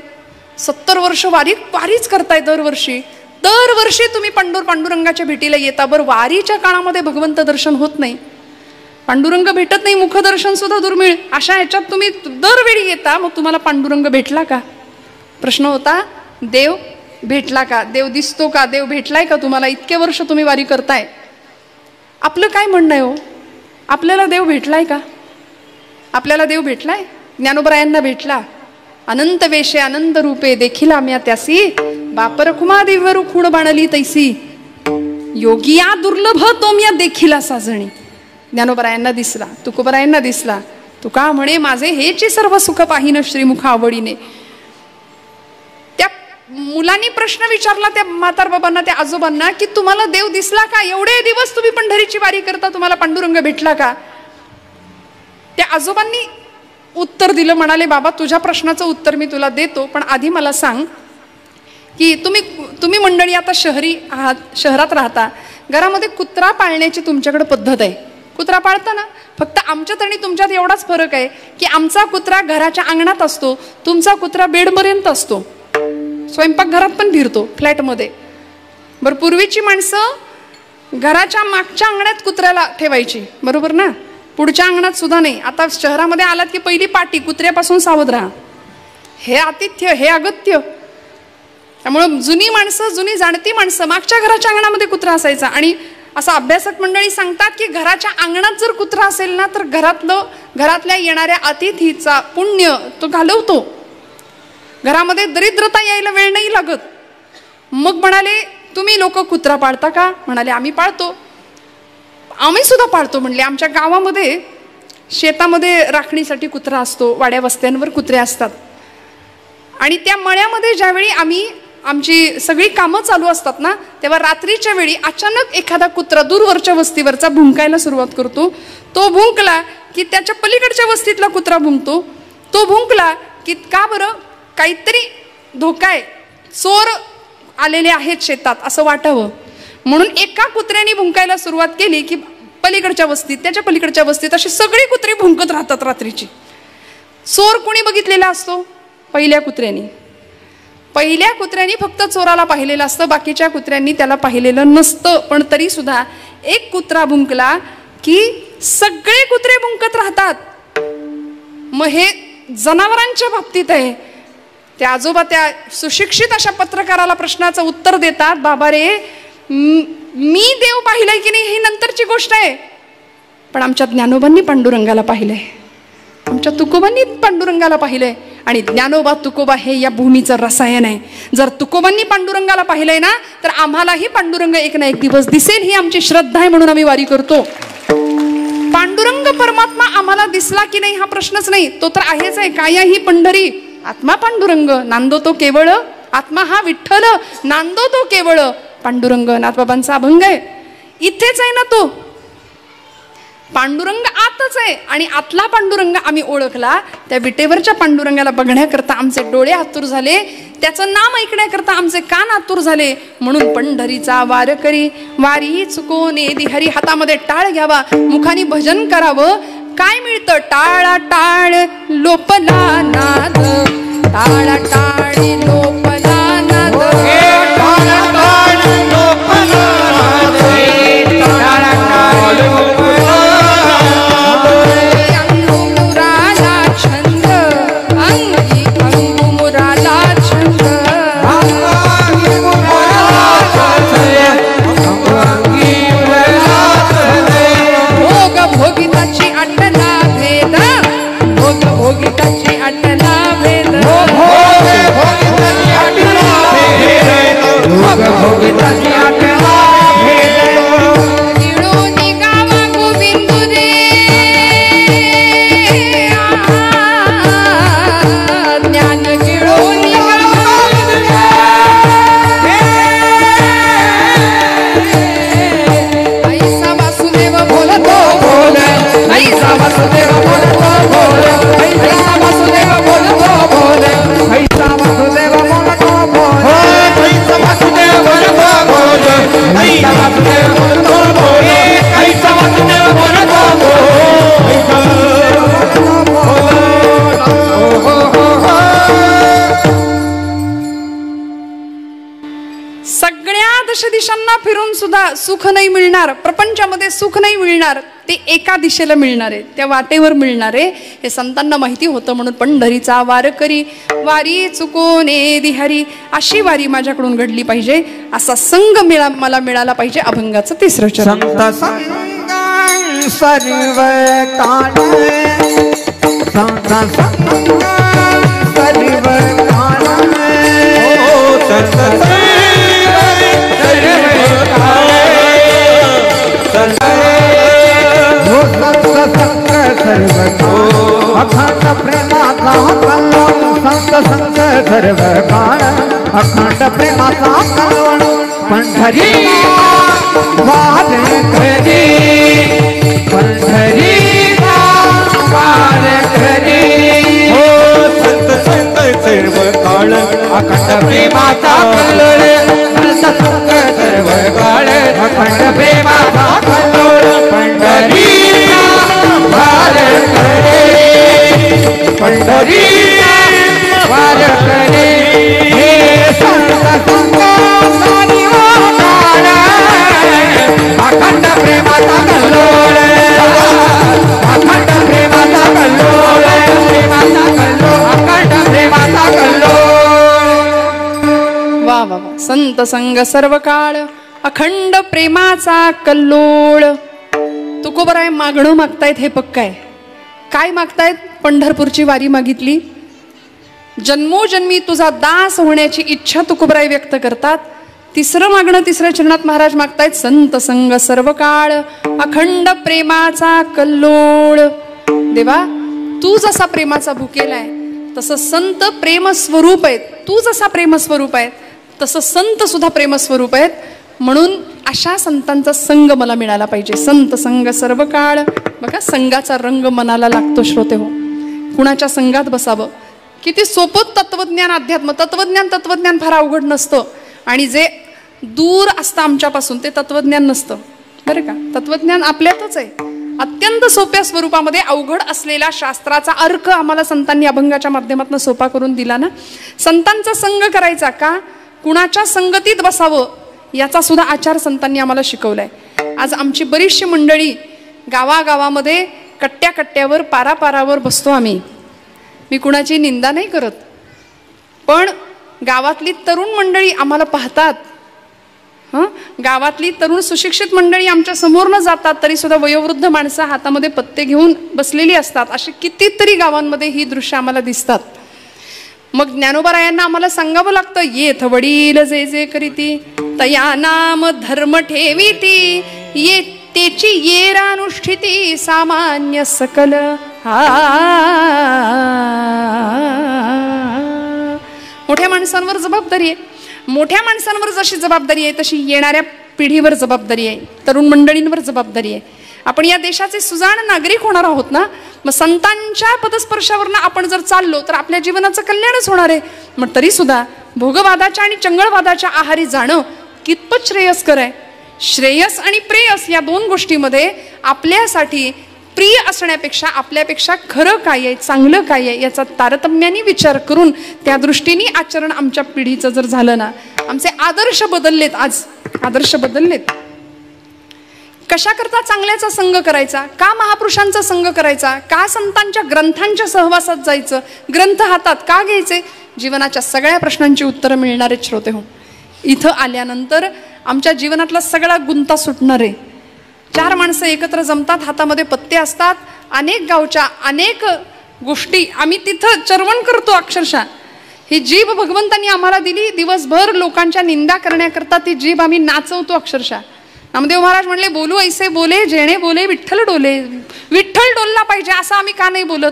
70 वर्ष वारीच करताय. दरवर्षी तुम्ही पांडुरंगाच्या भेटीला येता. बरं, वारीच्या काळामध्ये भगवंत दर्शन होत नाही, पांडुरंग भेटत नाही, मुखदर्शन सुद्धा दुर्मिळ. अशा ह्याच्यात तुम्ही दरवेळी येता, मग तुम्हाला पांडुरंग भेटला का? प्रश्न होता, देव भेटला का? देव दिसतो का? देव भेटलाय का तुम्हाला? इतके वर्ष तुम्ही वारी करताय. आपलं काय म्हणणं आहे हो? आपल्याला देव भेटलाय का? आपल्याला देव भेटलाय? ज्ञानोबरायांना भेटला. अनंत वेशे अनंत रूपे देखिला म्या त्यासी, बापर कुमा दिव्य खूण बाणली तैसी, योगिया दुर्लभ तो म्या देखिला साजणी. ज्ञानोबरायांना दिसला, तुकोबरायांना दिसला. तुका म्हणे, माझे हेची सर्व सुख पाहिन श्रीमुख आवडीने. त्या मुलांनी प्रश्न विचारला त्या म्हातारबाबांना, त्या आजोबांना, की तुम्हाला देव दिसला का? एवढे दिवस तुम्ही पंढरीची वारी करता, तुम्हाला पांडुरंग भेटला का? त्या आजोबांनी उत्तर दिलं. म्हणाले, बाबा तुझ्या प्रश्नाचं उत्तर मी तुला देतो, पण आधी मला सांग की तुम्ही मंडळी आता शहरी आहात, शहरात राहता, घरामध्ये कुत्रा पाळण्याची तुमच्याकडे पद्धत आहे. कुत्रा पाळता ना? फक्त आमच्यात आणि तुमच्यात एवढाच फरक आहे की आमचा कुत्रा घराच्या अंगणात असतो, तुमचा कुत्रा बेडपर्यंत असतो, स्वयंपाकघरात पण फिरतो, फ्लॅटमध्ये. बरं, पूर्वीची माणसं घराच्या मागच्या अंगणात कुत्र्याला ठेवायची, बरोबर ना? पुढच्या अंगणात सुद्धा नाही. आता शहरामध्ये आलात की पहिली पाटी, कुत्र्यापासून सावध राहा. हे आतिथ्य, हे अगत्य. त्यामुळं जुनी माणसं, जुनी जाणती माणसं, मागच्या घराच्या अंगणामध्ये कुत्रा असायचा. आणि असं अभ्यासक मंडळी सांगतात की घराच्या अंगणात जर कुत्रा असेल ना, तर घरातल्या येणाऱ्या अतिथीचा पुण्य तो घालवतो. घरामध्ये दरिद्रता यायला वेळ नाही लागत. मग म्हणाले, तुम्ही लोक कुत्रा पाळता का? म्हणाले, आम्ही पाळतो. आम्ही सुद्धा पाळतो म्हणले. आमच्या गावामध्ये शेतामध्ये राखणीसाठी कुत्रा असतो, वाड्या वस्त्यांवर कुत्रे असतात. आणि त्या मळ्यामध्ये ज्यावेळी आमची सगळी कामं चालू असतात ना, तेव्हा रात्रीच्या वेळी अचानक एखादा कुत्रा दूरवरच्या वस्तीवरचा भुंकायला सुरुवात करतो. तो भुंकला की त्याच्या पलीकडच्या वस्तीतला कुत्रा भुंकतो. तो भुंकला की का बरं, काहीतरी धोका आहे, चोर आलेले आहेत शेतात असं वाटावं म्हणून एका कुत्र्याने भुंकायला सुरुवात केली की पलीकडच्या वस्तीत, त्याच्या पलीकडच्या वस्तीत अशी सगळी कुत्री भुंकत राहतात रात्रीची. चोर कोणी बघितलेला असतो? पहिल्या कुत्र्यानी फक्त चोराला पाहिलेलं असतं, बाकीच्या कुत्र्यांनी त्याला पाहिलेलं नसतं. पण तरी सुद्धा एक कुत्रा भुंकला की सगळे कुत्रे भुंकत राहतात. मग हे जनावरांच्या बाबतीत आहे. त्या आजोबा त्या सुशिक्षित अशा पत्रकाराला प्रश्नाचं उत्तर देतात, बाबा रे, मी देव पाहिलंय की नाही ही नंतरची गोष्ट आहे, पण आमच्या ज्ञानोबांनी पांडुरंगाला पाहिलंय, आमच्या तुकोबांनी पांडुरंगाला पाहिलंय. आणि ज्ञानोबा तुकोबा हे या भूमीचं रसायन आहे. जर तुकोबांनी पांडुरंगाला पाहिलंय ना, तर आम्हालाही पांडुरंग एक ना एक दिवस दिसेल, ही आमची श्रद्धा आहे, म्हणून आम्ही वारी करतो. पांडुरंग परमात्मा आम्हाला दिसला की नाही हा प्रश्नच नाही, तो तर आहेच आहे. काया ही पंढरी आत्मा पांडुरंग, नांदो तो केवळ आत्मा हा विठ्ठल, नांदो तो केवळ पांडुरंग. नाथबाबांचा अभंग आहे. इथेच आहे ना तो पांडुरंग, आतच आहे. आणि आतला पांडुरंग आम्ही ओळखला. त्या विटेवरच्या पांडुरंगाला बघण्याकरता आमचे डोळे आतुर झाले, त्याचं नाम ऐकण्याकरता आमचे कान आतुर झाले. म्हणून पंढरीचा वारकरी वारी चुकोने हरी, हातामध्ये टाळ घ्यावा, मुखाने भजन करावं, काय मिळतं? टाळा टाळ लोपला नाद, टाळा टाळी लोपला नाद, टाळा टाळ लोपला नाद, टाळा टाळ लोपला नाद, अंगुमुराला छंद, अंगी अंगुमुराला छंद, भोग भोगिताची अटला भेद, भोग भोगिताची अटला भेद, भोगिताची आठला भेद, गिळोनी गावा गोविंदू रे, ज्ञान गिळोनी गावा ऐसा वासुदेव बोलतो बोल, ऐसा वासुदेव बोलतो बोल, ऐसा वासुदेव बोलतो बोल, ऐसा वासुदेव बोलतो बोल, ऐसा वासुदेव बोलतो बोल, ऐसा वासुदेव बोलतो बोल, ऐसा वासुदेव बोलतो सगळ्या दश दिशांना फिरून सुद्धा सुख नाही मिळणार, प्रपंचामध्ये सुख नाही मिळणार, ते एका दिशेला मिळणार आहे, त्या वाटेवर मिळणार आहे हे संतांना माहिती होतं. म्हणून पंढरीचा वारकरी वारी चुकोने दिहारी, अशी वारी माझ्याकडून घडली पाहिजे, असा संग मला मिळाला पाहिजे. अभंगाचं तिसरं चरण. संत संग सर्व काळ, संत संग सर्व काळ, संत संग सर्व काळ, संत संग सर्व काळ, अखंड प्रेमाचा कल्लोळ, संत संग सर्व काळ, अखंड प्रेमाचा कल्लोळ, पंढरी वारकरी, पंढरीला वारकरी, हो संत संत सर्व काळ, अखंड प्रेमाचा कल्लोळ, संत संग सर्व काळ, अखंड प्रेमाचा कल्लोळ, पंढरीला वारकरी, पंढरीला वारकरी, हे संत संग अखंड प्रेमाचा कल्लोळ, अखंड प्रेमाचा कल्लोळ, प्रेमाचा कल्लोळ, अखंड प्रेमाचा कल्लोळ. वा वा वा. संत संग सर्व काळ, अखंड प्रेमाचा कल्लोळ. तुकोबराय मागणं मागतायत हे पक्क आहे. काय मागतायत? पंढरपूरची वारी मागितली, जन्मोजन्मी तुझा दास होण्याची इच्छा तुकोबराय व्यक्त करतात. तिसरं मागणं तिसऱ्या चरणात महाराज मागतायत, संत संग सर्व काळ, अखंड प्रेमाचा कल्लोळ. देवा, तू जसा प्रेमाचा भुकेलाय तसं संत प्रेम स्वरूप आहेत, तू जसा प्रेम स्वरूप आहे तसं संत सुद्धा प्रेम स्वरूप आहेत. म्हणून अशा संतांचा संग मला मिळाला पाहिजे. संत संग सर्व काळ. बघा, संघाचा रंग मनाला लागतो श्रोते हो. कुणाच्या संघात बसावं, किती सोपं तत्वज्ञान, अध्यात्म. तत्वज्ञान फार अवघड नसतं, आणि जे दूर असतं आमच्यापासून ते तत्वज्ञान नसतं बरं का. तत्वज्ञान आपल्यातच आहे. अत्यंत सोप्या स्वरूपामध्ये अवघड असलेला शास्त्राचा अर्थ आम्हाला संतांनी अभंगाच्या माध्यमातून सोपा करून दिला ना. संतांचा संग करायचा का, कुणाच्या संगतीत बसावं याचा सुद्धा आचार संतांनी आम्हाला शिकवलाय. आज आमची बरीचशी मंडळी गावागावामध्ये कट्ट्या कट्ट्यावर पारापारावर बसतो आम्ही. मी कुणाची निंदा नाही करत, पण गावातली तरुण मंडळी आम्हाला पाहतात. गावातली तरुण सुशिक्षित मंडळी आमच्या समोर न जातात तरी सुद्धा वयोवृद्ध माणसं हातामध्ये पत्ते घेऊन बसलेली असतात. अशी कितीतरी गावांमध्ये ही दृश्य आम्हाला दिसतात. मग ज्ञानोबारायांना आम्हाला सांगावं लागतं, येथ वडील जे जे करीती तया नाम धर्म ठेवीती, ये तेची येरानुष्ठिती सामान्य सकल. मोठ्या माणसांवर जबाबदारी आहे. मोठ्या माणसांवर जशी जबाबदारी आहे तशी येणाऱ्या पिढीवर जबाबदारी आहे, तरुण मंडळींवर जबाबदारी आहे. आपण या देशाचे सुजाण नागरिक होणार आहोत ना. मग संतांच्या पदस्पर्शावरनं आपण जर चाललो तर आपल्या जीवनाचं कल्याणच होणार आहे. मग तरी सुद्धा भोगवादाच्या आणि चंगळवादाच्या आहारी जाणं कितपत श्रेयस्कर आहे. श्रेयस आणि प्रेयस या दोन गोष्टीमध्ये आपल्यासाठी प्रिय असण्यापेक्षा आपल्यापेक्षा खरं काय आहे, चांगलं काय आहे याचा तारतम्याने विचार करून त्या दृष्टीने आचरण आमच्या पिढीचं जर झालं ना, आमचे आदर्श बदललेत. आज आदर्श बदललेत. कशा करता चांगल्याचा संग करायचा, का महापुरुषांचा संग करायचा, का संतांच्या ग्रंथांच्या सहवासात जायचं, ग्रंथ हातात का घ्यायचे, जीवनाच्या सगळ्या प्रश्नांची उत्तरं मिळणारे श्रोते हो. इथं आल्यानंतर आमच्या जीवनातला सगळा गुंता सुटणार आहे. 4 माणसं एकत्र जमतात, हातामध्ये पत्ते असतात, अनेक गावच्या अनेक गोष्टी आम्ही तिथं चर्वण करतो. अक्षरशः ही जीभ भगवंतांनी आम्हाला दिली. दिवसभर लोकांच्या निंदा करण्याकरता ती जीभ आम्ही नाचवतो. अक्षरशः नामदेव महाराज म्हणले, बोलू ऐसे बोले जेणे बोले विठ्ठल डोले. विठ्ठल डोलला पाहिजे असं आम्ही का नाही बोलत.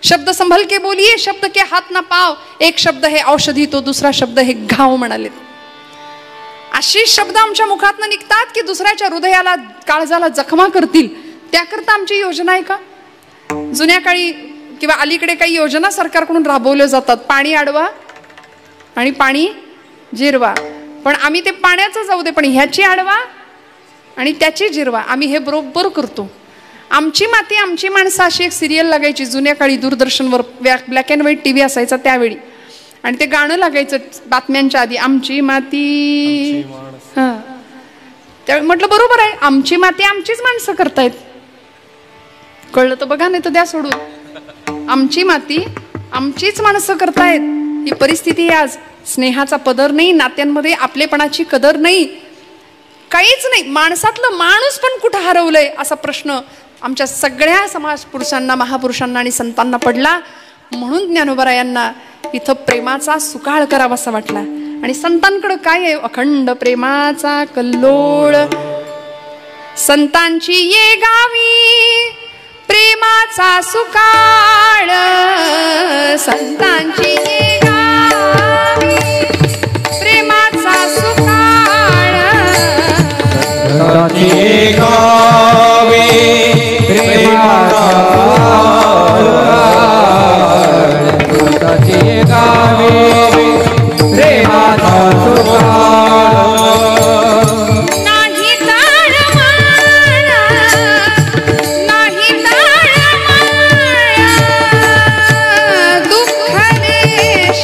शब्द संभल के बोलिये, शब्द के हात ना पाव. एक शब्द हे औषधी, तो दुसरा शब्द हे घाव म्हणाले. अशी शब्द आमच्या मुखातनं निघतात की दुसऱ्याच्या हृदयाला काळजाला जखमा करतील. त्याकरता आमची योजना आहे का? जुन्या काळी किंवा अलीकडे काही योजना सरकारकडून राबवल्या जातात. पाणी अडवा आणि पाणी जिरवा. पण आम्ही ते पाण्याचं जाऊ दे, पण ह्याची अडवा आणि त्याची जिरवा. आम्ही हे बरोबर करतो. आमची माती आमची माणसं अशी एक सिरियल लागायची जुन्या काळी दूरदर्शनवर. ब्लॅक अँड व्हाईट TV असायचा त्यावेळी. आणि ते गाणं लागायचं बातम्यांच्या आधी, आमची माती. हां, त्या म्हटलं बरोबर आहे, आमची माती आमचीच माणसं करतायत. कळलं तर बघा, नाही तर द्या सोडून. आमची माती आमचीच माणसं करतायत. ही परिस्थिती आहे आज. स्नेहाचा पदर नाही, नात्यांमध्ये आपलेपणाची कदर नाही, काहीच नाही. माणसातलं माणूस पण कुठं हरवलंय असा प्रश्न आमच्या सगळ्या समाज पुरुषांना, महापुरुषांना आणि संतांना पडला. म्हणून ज्ञानोबरायांना इथं प्रेमाचा सुकाळ करावासा वाटला. आणि संतांकडं काय आहे? अखंड प्रेमाचा कल्लोळ. संतांची ये गावी प्रेमाचा सुकाळ. संतांची ये गावी प्रेमाचा सुकाळ. संतांची ये गावी प्रेमाचा नाही ताळमाळ, नाही ताळमाळ, दुःख देश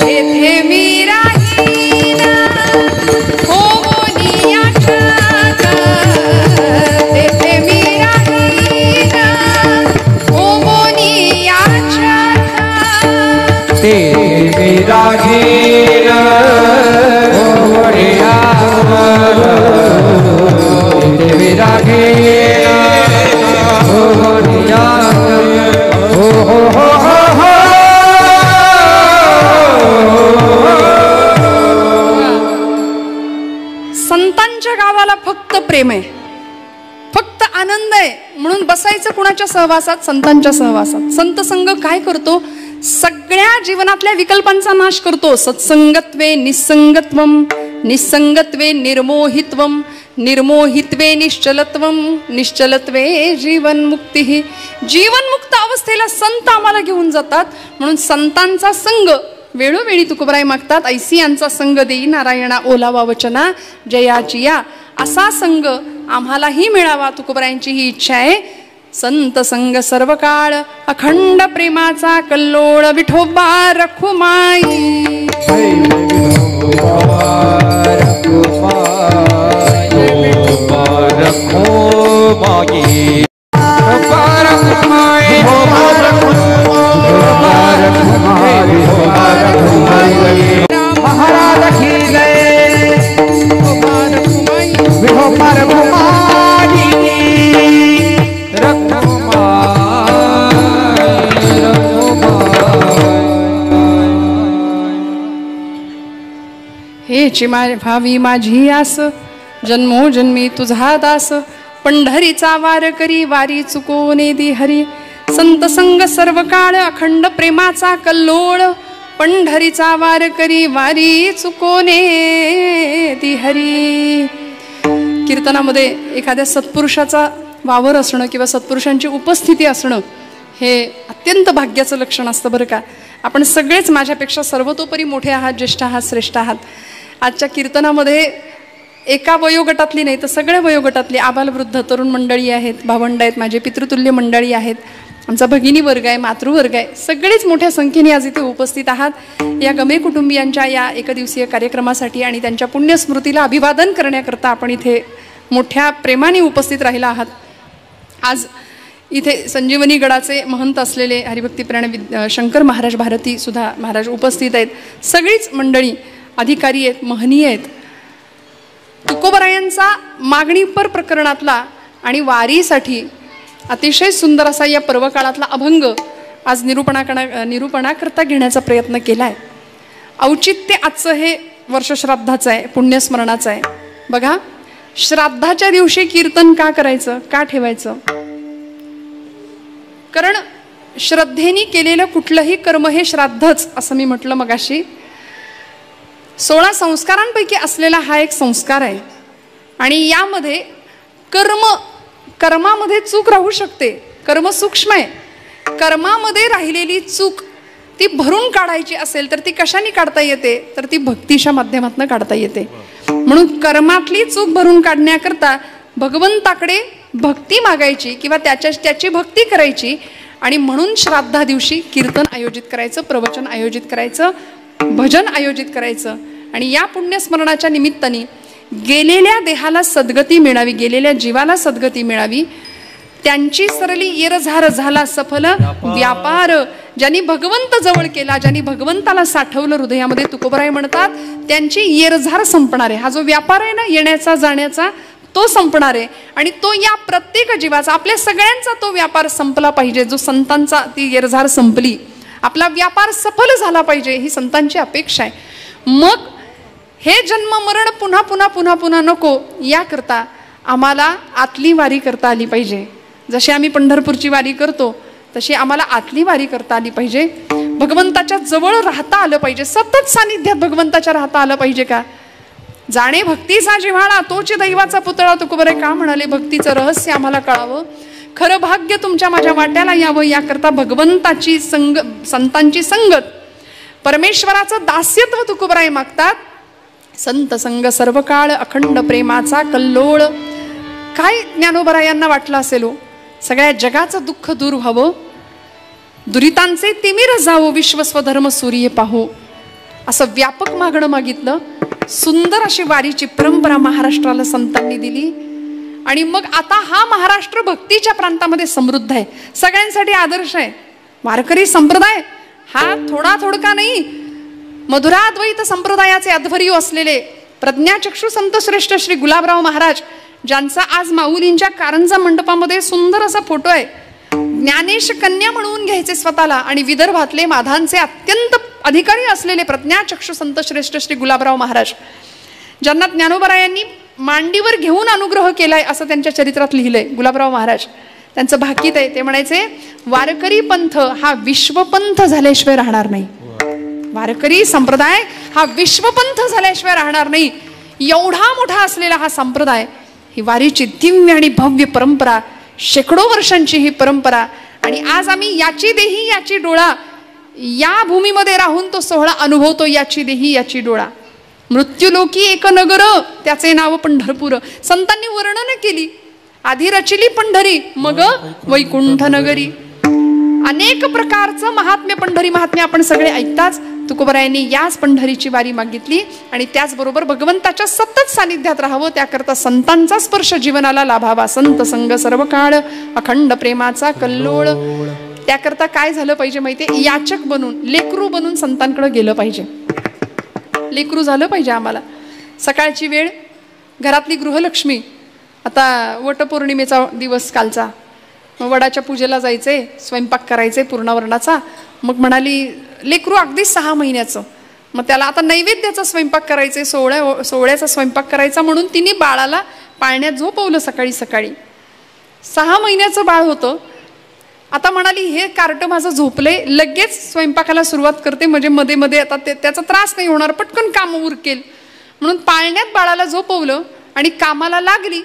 येथे मी राहीन. होमोनियाच्यात तेथे मी राहीन. होमोनियाच्यात ते मेरा घेर मेरा घेर संतांच्या गावाला फक्त प्रेम आहे, फक्त आनंद आहे. म्हणून बसायचं कुणाच्या सहवासात? संतांच्या सहवासात. संत संग काय करतो? सगळ्या जीवनातल्या विकल्पांचा नाश करतो. सत्संगत्वे निसंगत्वम, निसंगत्वे निर्मोहित्वम, निर्मोहित्वे निश्चलत्वम, निश्चलत्वे जीवनमुक्ती. जीवनमुक्त अवस्थेला संत आम्हाला घेऊन जातात. म्हणून संतांचा संग वेळोवेळी तुकोबराय मागतात, ऐसी यांचा संग देई नारायणा ओलावा वचना जयाची या. असा संग आम्हालाही मिळावा, तुकोबरायांची ही इच्छा आहे. संत संग सर्व काळ अखंड प्रेमाचा कल्लोळ. विठोबा रखुमाई. महाराज की जय. विठोबा रखुमाई. हेची भावी माझी आस, जन्मोजन्मी तुझा दास. पंढरीचा वार करी वारी चुकोने दी हरी. संत संग सर्व काळ अखंड प्रेमाचा कल्लोळ. पंढरीचा वार करी वारी चुकोने दी हरी. कीर्तनामध्ये एखाद्या सत्पुरुषाचा वावर असणं किंवा सत्पुरुषांची उपस्थिती असणं हे अत्यंत भाग्याचं लक्षण असतं बरं का. आपण सगळेच माझ्यापेक्षा सर्वतोपरी मोठे आहात, ज्येष्ठ आहात, श्रेष्ठ आहात. आजच्या कीर्तनामध्ये एका वयोगटातली नाही तर सगळ्या वयोगटातली आबालवृद्ध तरुण मंडळी आहेत, भावंड आहेत, माझे पितृतुल्य मंडळी आहेत, आमचा भगिनी वर्ग आहे, मातृवर्ग आहे, सगळेच मोठ्या संख्येने आज इथे उपस्थित आहात या गमे कुटुंबियांच्या या एकदिवसीय कार्यक्रमासाठी आणि त्यांच्या पुण्यस्मृतीला अभिवादन करण्याकरता आपण इथे मोठ्या प्रेमाने उपस्थित राहिला आहात. आज इथे संजीवनी गडाचे महंत असलेले हरिभक्तीपरायण शंकर महाराज भारती सुद्धा महाराज उपस्थित आहेत. सगळीच मंडळी अधिकारी आहेत, महनीय आहेत. तुकोबरायांचा मागणीपर प्रकरणातला आणि वारीसाठी अतिशय सुंदर असा या पर्वकाळातला अभंग आज निरूपणाकरता घेण्याचा प्रयत्न केला आहे. औचित्य आजचं हे वर्षश्राद्धाचं आहे, पुण्यस्मरणाचं आहे. बघा, श्राद्धाच्या दिवशी कीर्तन का करायचं, का ठेवायचं? कारण श्रद्धेने केलेलं कुठलंही कर्म हे श्राद्धच असं मी म्हटलं मगाशी. 16 संस्कारांपैकी असलेला हा एक संस्कार आहे आणि यामध्ये कर्मामध्ये चूक राहू शकते. कर्म सूक्ष्म आहे. कर्मामध्ये राहिलेली चूक ती भरून काढायची असेल तर ती कशाने काढता येते, तर ती भक्तीच्या माध्यमातून काढता येते. म्हणून कर्मातली चूक भरून काढण्याकरता भगवंताकडे भक्ती मागायची किंवा त्याची भक्ती करायची आणि म्हणून श्राद्धा दिवशी कीर्तन आयोजित करायचं, प्रवचन आयोजित करायचं, भजन आयोजित करायचं आणि या पुण्यस्मरणाच्या निमित्ताने गेलेल्या देहाला सद्गती मिळावी, गेलेल्या जीवाला सद्गती मिळावी. त्यांची सरली येरझार झाला सफल व्यापार. ज्यांनी भगवंत जवळ केला, ज्यांनी भगवंताला साठवलं हृदयामध्ये, तुकोबराय म्हणतात त्यांची येरझार संपणार आहे. हा जो व्यापार आहे ना येण्याचा जाण्याचा, तो संपणार आहे आणि तो या प्रत्येक जीवाचा, आपल्या सगळ्यांचा तो व्यापार संपला पाहिजे. जो संतांचा ती येरझार संपली, आपला व्यापार सफल झाला पाहिजे, ही संतांची अपेक्षा आहे. मग हे जन्म मरण पुन्हा पुन्हा पुन्हा पुन्हा नको, याकरता आम्हाला आतली वारी करता आली पाहिजे. जशी आम्ही पंढरपूरची वारी करतो तशी आम्हाला आतली वारी करता आली पाहिजे. भगवंताच्या जवळ राहता आलं पाहिजे, सतत सानिध्यात भगवंताच्या राहता आलं पाहिजे. का जाणे भक्तीचा जिव्हाळा तोच दैवाचा पुतळा, तुकोबराय का म्हणाले, भक्तीचं रहस्य आम्हाला कळावं, खरं भाग्य तुमच्या माझ्या वाट्याला यावं, याकरता भगवंताची संतांची संगत, परमेश्वराचं दास्यत्व तुकोबराय मागतात. संत संग सर्व काळ अखंड प्रेमाचा कल्लोळ. काय ज्ञानोबरायांना वाटलं असेल, सगळ्या जगाचं दुःख दूर व्हावं, दुरितांचे तिमिर जावो, विश्व स्वधर्म सूर्य पाहू, असं व्यापक मागणं मागितलं. सुंदर अशी वारीची परंपरा महाराष्ट्राला संतांनी दिली आणि मग आता हा महाराष्ट्र भक्तीच्या प्रांतामध्ये समृद्ध आहे, सगळ्यांसाठी आदर्श आहे. वारकरी संप्रदाय हा थोडका नाही, मधुराद्वैत संप्रदायाचे अध्वर्यू असलेले प्रज्ञाचक्षु संत श्रेष्ठ श्री गुलाबराव महाराज, ज्यांचा आज माऊलींच्या कारंजा मंडपामध्ये सुंदर असा फोटो आहे. ज्ञानेश कन्या म्हणून घ्यायचे स्वतःला आणि विदर्भातले माधांचे अत्यंत अधिकारी असलेले प्रज्ञाचक्षु संत श्रेष्ठ श्री गुलाबराव महाराज, ज्यांना ज्ञानोबरायांनी मांडीवर घेऊन अनुग्रह केलाय असं त्यांच्या चरित्रात लिहिलंय. गुलाबराव महाराज त्यांचं भाकीत आहे, ते म्हणायचे वारकरी पंथ हा विश्वपंथ झाल्याशिवाय राहणार नाही. वारकरी संप्रदाय हा विश्वपंथ झाल्याशिवाय राहणार नाही. एवढा मोठा असलेला हा संप्रदाय, ही वारीची दिव्य आणि भव्य परंपरा, शेकडो वर्षांची ही परंपरा, आणि आज आम्ही याची देही याची डोळा, या भूमीमध्ये राहून तो सोहळा अनुभवतो. याची देही याची डोळा, मृत्यूलोकी एक नगर त्याचे नाव पंढरपूर. संतांनी वर्णन केली, आधी रचिली पंढरी मग वैकुंठ नगरी. अनेक प्रकारचं महात्म्य, पंढरी महात्म्य आपण सगळे ऐकताच. तुकोबरायांनी याच पंढरीची वारी मागितली आणि त्याचबरोबर भगवंताच्या सतत सानिध्यात राहावं, त्याकरता संतांचा स्पर्श जीवनाला लाभावा. संत संग सर्व काळ अखंड प्रेमाचा कल्लोळ. त्याकरता काय झालं पाहिजे माहितीये, याचक बनून, लेकरू बनून संतांकडे गेलं पाहिजे. लेकरू झालं पाहिजे आम्हाला. सकाळची वेळ, घरातली गृहलक्ष्मी, आता वटपौर्णिमेचा दिवस कालचा, वडाच्या पूजेला जायचे, स्वयंपाक करायचे पूर्णावरणाचा. मग म्हणाली लेकरू अगदी 6 महिन्याचं, मग त्याला आता नैवेद्याचा स्वयंपाक करायचे, सोहळ्याचा स्वयंपाक करायचा, म्हणून तिने बाळाला पाळण्यात झोपवलं सकाळी सकाळी. 6 महिन्याचं बाळ होतं. आता म्हणाली हे कार्ट माझं झोपले, लगेच स्वयंपाकाला सुरुवात करते, म्हणजे मध्ये मध्ये आता त्याचा त्रास नाही होणार, पटकन काम उरकेल म्हणून पाळण्यात बाळाला झोपवलं आणि कामाला लागली.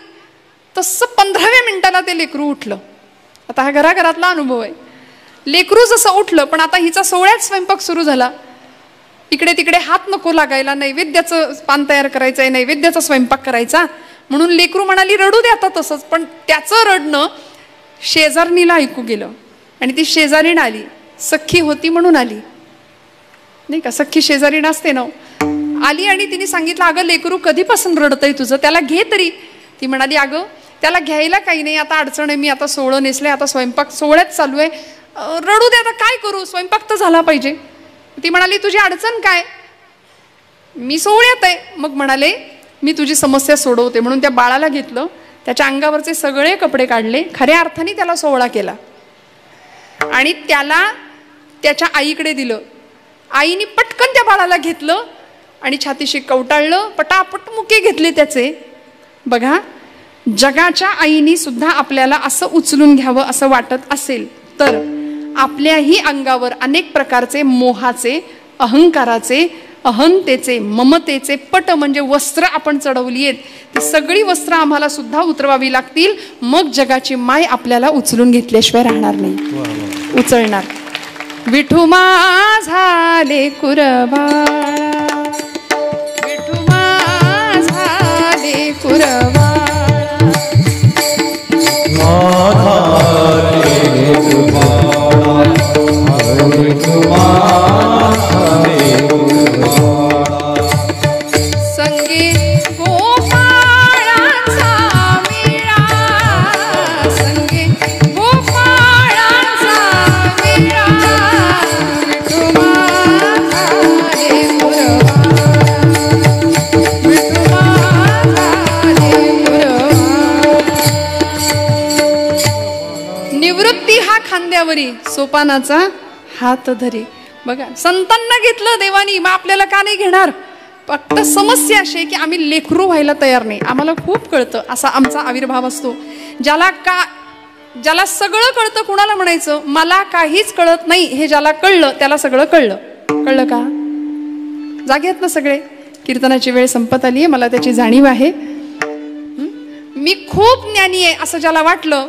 तसं 15व्या मिनिटाला ते लेकरू उठलं. आता हा घराघरातला अनुभव आहे. लेकरू जसं उठलं, पण आता हिचा सोहळ्यात स्वयंपाक सुरू झाला. इकडे तिकडे हात नको लागायला, नैवेद्याचं पान तयार करायचं आहे, नैवेद्याचा स्वयंपाक करायचा. म्हणून लेकरू म्हणाली रडू दे आता तसंच. पण त्याचं रडणं शेजारणीला ऐकू गेलं आणि ती शेजारीण आली. सख्खी होती म्हणून आली नाही का, सख्खी शेजारीण असते ना. आली आणि तिने सांगितलं अगं लेकरू कधीपासून रडतंय तुझं, त्याला घे तरी. ती म्हणाली अगं त्याला घ्यायला काही नाही, आता अडचण आहे, मी आता सोहळं नेसले, आता स्वयंपाक सोहळ्यात चालू आहे, रडू दे आता काय करू, स्वयंपाक तर झाला पाहिजे. ती म्हणाली तुझी अडचण काय, मी सोहळ्यात आहे. मग म्हणाले मी तुझी समस्या सोडवते. म्हणून त्या बाळाला घेतलं, त्याच्या अंगावरचे सगळे कपडे काढले, खऱ्या अर्थाने त्याला सोहळा केला आणि त्याला त्याच्या आईकडे दिलं. आईने पटकन त्या बाळाला घेतलं आणि छातीशी कवटाळलं, पटापट मुके घेतले त्याचे. बघा, जगाच्या आईनी सुद्धा आपल्याला असं उचलून घ्यावं असं वाटत असेल तर आपल्याही अंगावर अनेक प्रकारचे मोहाचे, अहंकाराचे, अहंतेचे, ममतेचे पट म्हणजे वस्त्र आपण चढवली आहेत, ती सगळी वस्त्र आम्हाला सुद्धा उतरवावी लागतील. मग जगाची माय आपल्याला उचलून घेतल्याशिवाय राहणार नाही, उचलणार. विठू माझा लेकुरबाळा, विठू माझा लेकुरबाळा, संगे गोपाळाचा मेळा, संगे गोपाळाचा मेळा, विठू माझा लेकुरबाळा, विठू माझा लेकुरबाळा. निवृत्ती हा खांद्यावरी, सोपानाचा हात धरी. बघा, संतांना घेतलं देवानी, मग आपल्याला का नाही घेणार. फक्त समस्या अशी की आम्ही लेकरू व्हायला तयार नाही. आम्हाला खूप कळतं असा आमचा आविर्भाव असतो. ज्याला सगळं कळतं कुणाला म्हणायचं, मला काहीच कळत नाही, हे ज्याला कळलं त्याला सगळं कळलं. कळलं का? जागे आहेत ना सगळे? कीर्तनाची वेळ संपत आली आहे, मला त्याची जाणीव आहे. मी खूप ज्ञानी आहे असं ज्याला वाटलं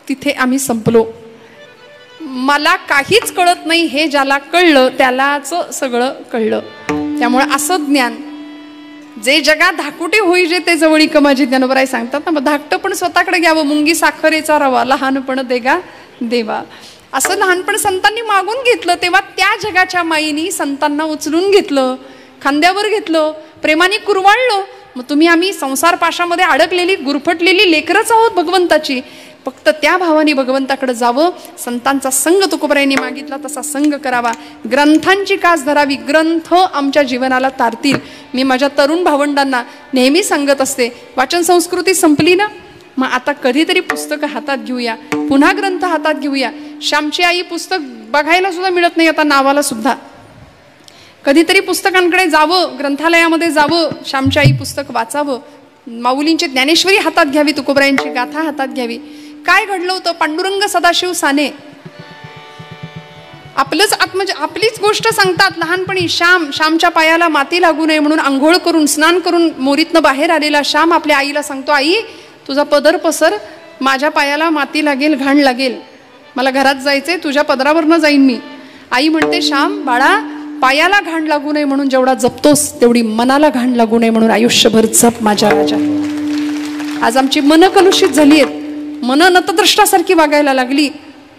तिथे आम्ही संपलो. मला काहीच कळत नाही हे ज्याला कळलं त्यालाच सगळं कळलं. त्यामुळे असं ज्ञान जे जगात धाकुटे होईजे ते जवळी कमाजी ज्ञानोबराय सांगतात ना. मग धाकटं पण स्वतःकडे घ्यावं, मुंगी साखरेचा रवा, लहानपण देगा देवा. असं लहानपण संतांनी मागून घेतलं, तेव्हा त्या जगाच्या माईनी संतांना उचलून घेतलं, खांद्यावर घेतलं, प्रेमाने कुरवाळलं. मग तुम्ही आम्ही संसार पाशामध्ये अडकलेली गुरफटलेली लेकरच आहोत भगवंताची. फक्त त्या भावाने भगवंताकडे जावं. संतांचा संग तुकोबरायांनी मागितला तसा संग करावा. ग्रंथांची कास धरावी, ग्रंथ आमच्या जीवनाला तारतील. मी माझ्या तरुण भावंडांना नेहमी सांगत असते, वाचन संस्कृती संपली ना, मग आता कधीतरी पुस्तकं हातात घेऊया, पुन्हा ग्रंथ हातात घेऊया. श्यामची आई पुस्तक बघायला सुद्धा मिळत नाही आता, नावाला सुद्धा. कधीतरी पुस्तकांकडे जावं, ग्रंथालयामध्ये जावं, श्यामची आई पुस्तक वाचावं. माऊलींची ज्ञानेश्वरी हातात घ्यावी, तुकोबरायांची गाथा हातात घ्यावी. काय घडलं होतं? पांडुरंग सदाशिव साने आपलीच गोष्ट सांगतात. लहानपणी श्यामच्या पायाला माती लागू नये म्हणून आंघोळ करून स्नान करून मोरीतनं बाहेर आलेला श्याम आपल्या आईला सांगतो, आई तुझा पदर पसर, माझ्या पायाला माती लागेल, घाण लागेल, मला घरात जायचंय, तुझ्या पदरावरनं जाईन मी. आई म्हणते, श्याम बाळा, पायाला घाण लागू नये म्हणून जेवढा जपतोस तेवढी मनाला घाण लागू नये म्हणून आयुष्यभर जप माझ्या राजा. आज आमची मन कलुषित झाली आहेत, मन नतद्रष्टासारखी वागायला लागली.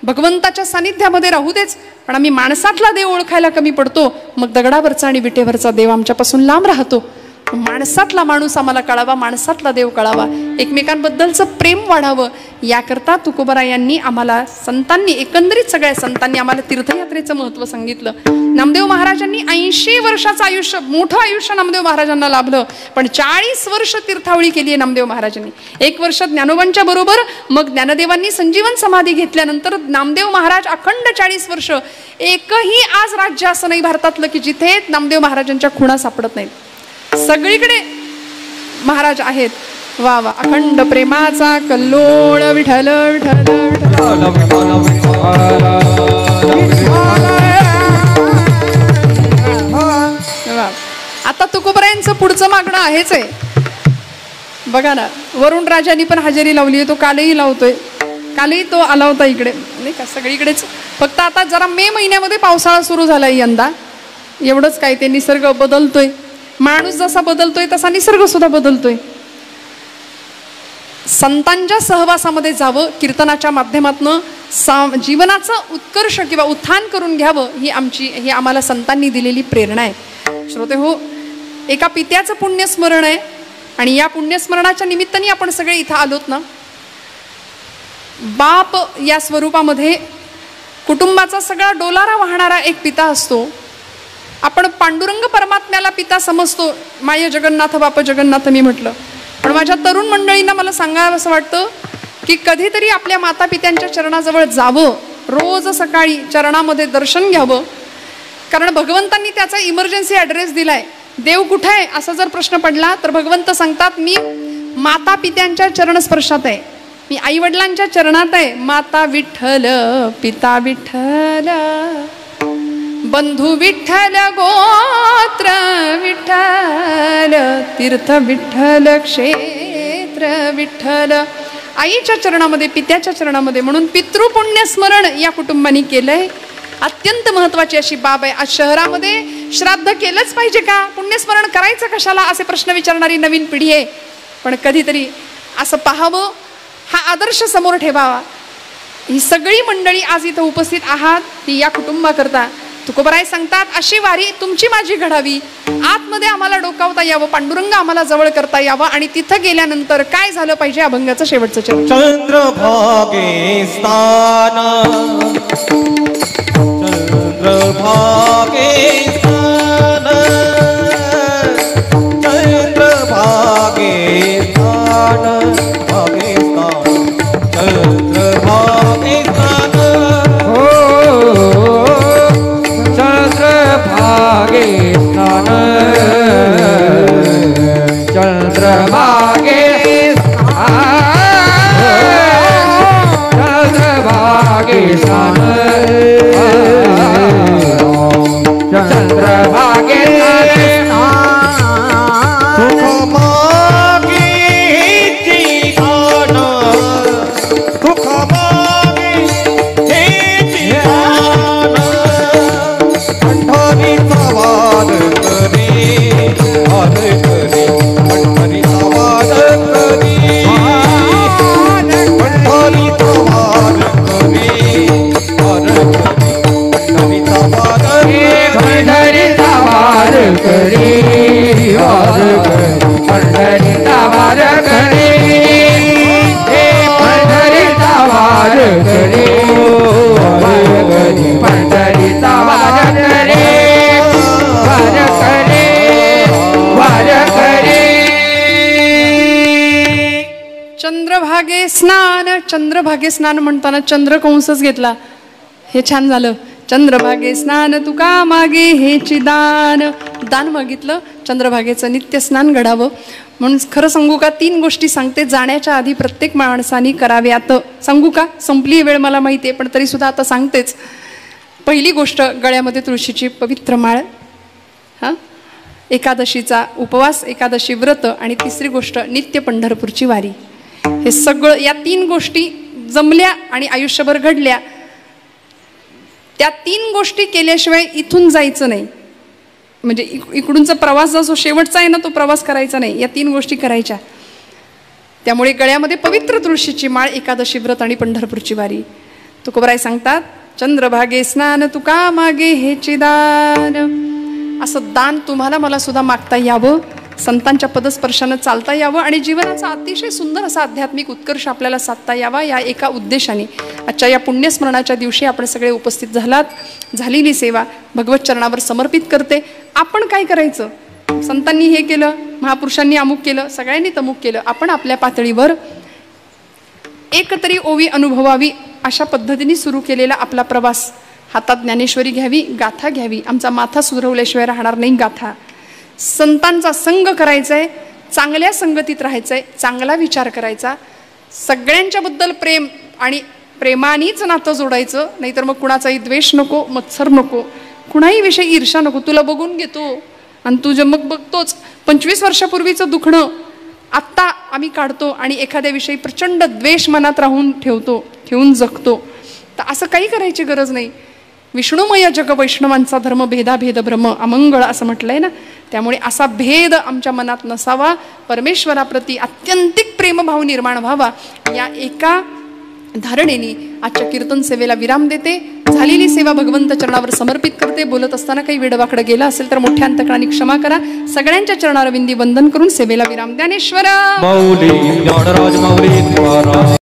भगवंताच्या सानिध्यामध्ये राहू देच, पण आम्ही माणसातला देव ओळखायला कमी पडतो. मग दगडावरचा आणि विटेवरचा देव आमच्यापासून लांब राहतो. माणसातला माणूस आम्हाला कळावा, माणसातला देव कळावा, एकमेकांबद्दलचं प्रेम वाढावं. याकरता तुकोबरायांनी आम्हाला, संतांनी, एकंदरीत सगळ्या संतांनी आम्हाला तीर्थयात्रेचं महत्त्व सांगितलं. नामदेव महाराजांनी 80 वर्षाचं आयुष्य, मोठं आयुष्य नामदेव महाराजांना लाभलं, पण 40 वर्ष तीर्थावळी केली आहे नामदेव महाराजांनी. 1 वर्ष ज्ञानोबांच्या बरोबर, मग ज्ञानदेवांनी संजीवन समाधी घेतल्यानंतर नामदेव महाराज अखंड 40 वर्ष. एकही आज राज्य असं नाही भारतातलं की जिथे नामदेव महाराजांच्या खुणा सापडत नाहीत. सगळीकडे महाराज आहेत. वा वा, अखंड प्रेमाचा कल्लोळ विठ्ठल विठ्ठल वा. आता तुकोबरायांचं पुढचं मागणं आहेच आहे. बघा ना, वरुण राजांनी पण हजेरी लावली आहे, तो कालही लावतोय, कालही तो आला होता इकडे नाही का, सगळीकडेच. फक्त आता जरा मे महिन्यामध्ये पावसाळा सुरू झालाय यंदा, एवढंच काय, ते निसर्ग बदलतोय, माणूस जसा बदलतोय तसा निसर्ग सुद्धा बदलतोय. संतांच्या सहवासामध्ये जावं, कीर्तनाच्या माध्यमातून जीवनाचं उत्कर्ष किंवा उत्थान करून घ्यावं, ही आम्हाला संतांनी दिलेली प्रेरणा आहे. श्रोते हो, एका पित्याचं पुण्यस्मरण आहे आणि या पुण्यस्मरणाच्या निमित्ताने आपण सगळे इथं आलोत ना. बाप या स्वरूपामध्ये कुटुंबाचा सगळा डोलारा वाहणारा एक पिता असतो. आपण पांडुरंग परमात्म्याला पिता समजतो, माय जगन्नाथ बाप जगन्नाथ मी म्हटलं. पण माझ्या तरुण मंडळींना मला सांगावं असं वाटतं की कधीतरी आपल्या माता पित्यांच्या चरणाजवळ जावं, रोज सकाळी चरणामध्ये दर्शन घ्यावं. कारण भगवंतांनी त्याचा इमर्जन्सी ॲड्रेस दिलाय. देव कुठे आहे असा जर प्रश्न पडला तर भगवंत सांगतात, मी माता पित्यांच्या चरणस्पर्शात आहे, मी आई वडिलांच्या चरणात आहे. माता विठ्ठल, पिता विठ्ठल, बंधू विठ्ठल, गोत्र विठ्ठल, तीर्थ विठ्ठल, क्षेत्र विठ्ठल. आईच्या चरणामध्ये, पित्याच्या चरणामध्ये. म्हणून पितृपुण्य स्मरण या कुटुंबाने केलंय. अत्यंत महत्वाची अशी बाब आहे. आज शहरामध्ये श्राद्ध केलंच पाहिजे का, पुण्यस्मरण करायचं कशाला, असे प्रश्न विचारणारी नवीन पिढी आहे. पण कधीतरी असं पाहावं, हा आदर्श समोर ठेवावा. ही सगळी मंडळी आज इथं उपस्थित आहात ती या कुटुंबाकरता. तुकोबराय सांगतात, अशी वारी तुमची माझी घडावी, आतमध्ये आम्हाला डोकावता यावं, पांडुरंग आम्हाला जवळ करता यावं. आणि तिथं गेल्यानंतर काय झालं पाहिजे, अभंगाचं शेवटचं चरण. चंद्रभागे स्थान, चंद्रभागे स्थान, चंद्रभागे स्थान, भागे स्थान, चंद्रभागे स्थान. हो चंद्रभागे स्थान, चंद्रभागे चंद्रभागे स्थान, चंद्रभागे चंद्रभागे स्नान. चंद्रभागे स्नान म्हणताना चंद्र कंसच घेतला, हे छान झालं. चंद्रभागे स्नान तुका मागे हेची दान, दान मागितलं. चंद्रभागेचं नित्य स्नान घडावं. म्हणून खरं सांगू का, 3 गोष्टी सांगते जाण्याच्या आधी प्रत्येक माणसाने कराव्यात. सांगू का, संपली वेळ मला माहिती आहे, पण तरी सुद्धा आता सांगतेच. पहिली गोष्ट, गळ्यामध्ये तुळशीची पवित्र माळ, एकादशीचा उपवास, एकादशी व्रत. आणि तिसरी गोष्ट, नित्य पंढरपूरची वारी. हे सगळं, या 3 गोष्टी जमल्या आणि आयुष्यभर घडल्या. त्या 3 गोष्टी केल्याशिवाय इथून जायचं नाही. म्हणजे इकडूनचा प्रवास जो शेवटचा आहे ना, तो प्रवास करायचा नाही. या 3 गोष्टी करायच्या. त्यामुळे गळ्यामध्ये पवित्र तुळशीची माळ, एकादशी व्रत आणि पंढरपूरची वारी. तुकोबराय सांगतात, चंद्रभागे स्नान तुका मागे हेची दान. असं दान तुम्हाला मला सुद्धा मागता यावं, संतांच्या पदस्पर्शानं चालता यावं आणि जीवनाचा अतिशय सुंदर असा आध्यात्मिक उत्कर्ष आपल्याला साधता यावा, या एका उद्देशाने आजच्या या पुण्यस्मरणाच्या दिवशी आपण सगळे उपस्थित झालात. झालेली सेवा भगवत चरणावर समर्पित करते. आपण काय करायचं, संतांनी हे केलं, महापुरुषांनी अमुक केलं, सगळ्यांनी तमुक केलं. आपण आपल्या पातळीवर एक तरी ओवी अनुभवावी, अशा पद्धतीने सुरू केलेला आपला प्रवास. हातात ज्ञानेश्वरी घ्यावी, गाथा घ्यावी. आमचा माथा सुधरवल्याशिवाय राहणार नाही गाथा. संतांचा संग करायचा आहे, चांगल्या संगतीत राहायचं आहे, चांगला विचार करायचा, सगळ्यांच्याबद्दल प्रेम आणि प्रेमानेच नातं जोडायचं. नाहीतर मग कुणाचाही द्वेष नको, मत्सर नको, कुणाही विषयी ईर्षा नको. तुला बघून घेतो आणि तुझं मग बघतोच. 25 वर्षापूर्वीचं दुखणं आत्ता आम्ही काढतो आणि एखाद्याविषयी प्रचंड द्वेष मनात ठेवून जगतो. तर असं काही करायची गरज नाही. विष्णुमय जग वैष्णवांचा धर्म भेदाभेद भ्रम अमंगळ असं म्हटलंय ना. त्यामुळे असा भेद आमच्या मनात नसावा. परमेश्वराप्रती अत्यंतिक प्रेमभाव निर्माण व्हावा. या एका धारणेने आजच्या कीर्तन सेवेला विराम देते. झालेली सेवा भगवंत चरणावर समर्पित करते. बोलत असताना काही वेडवाकडे गेला असेल तर मोठ्या अंतकरणाने क्षमा करा. सगळ्यांच्या चरणारविंदी वंदन करून सेवेला विराम. ज्ञानेश्वर माऊली ज्ञानराज माऊली तुकाराम.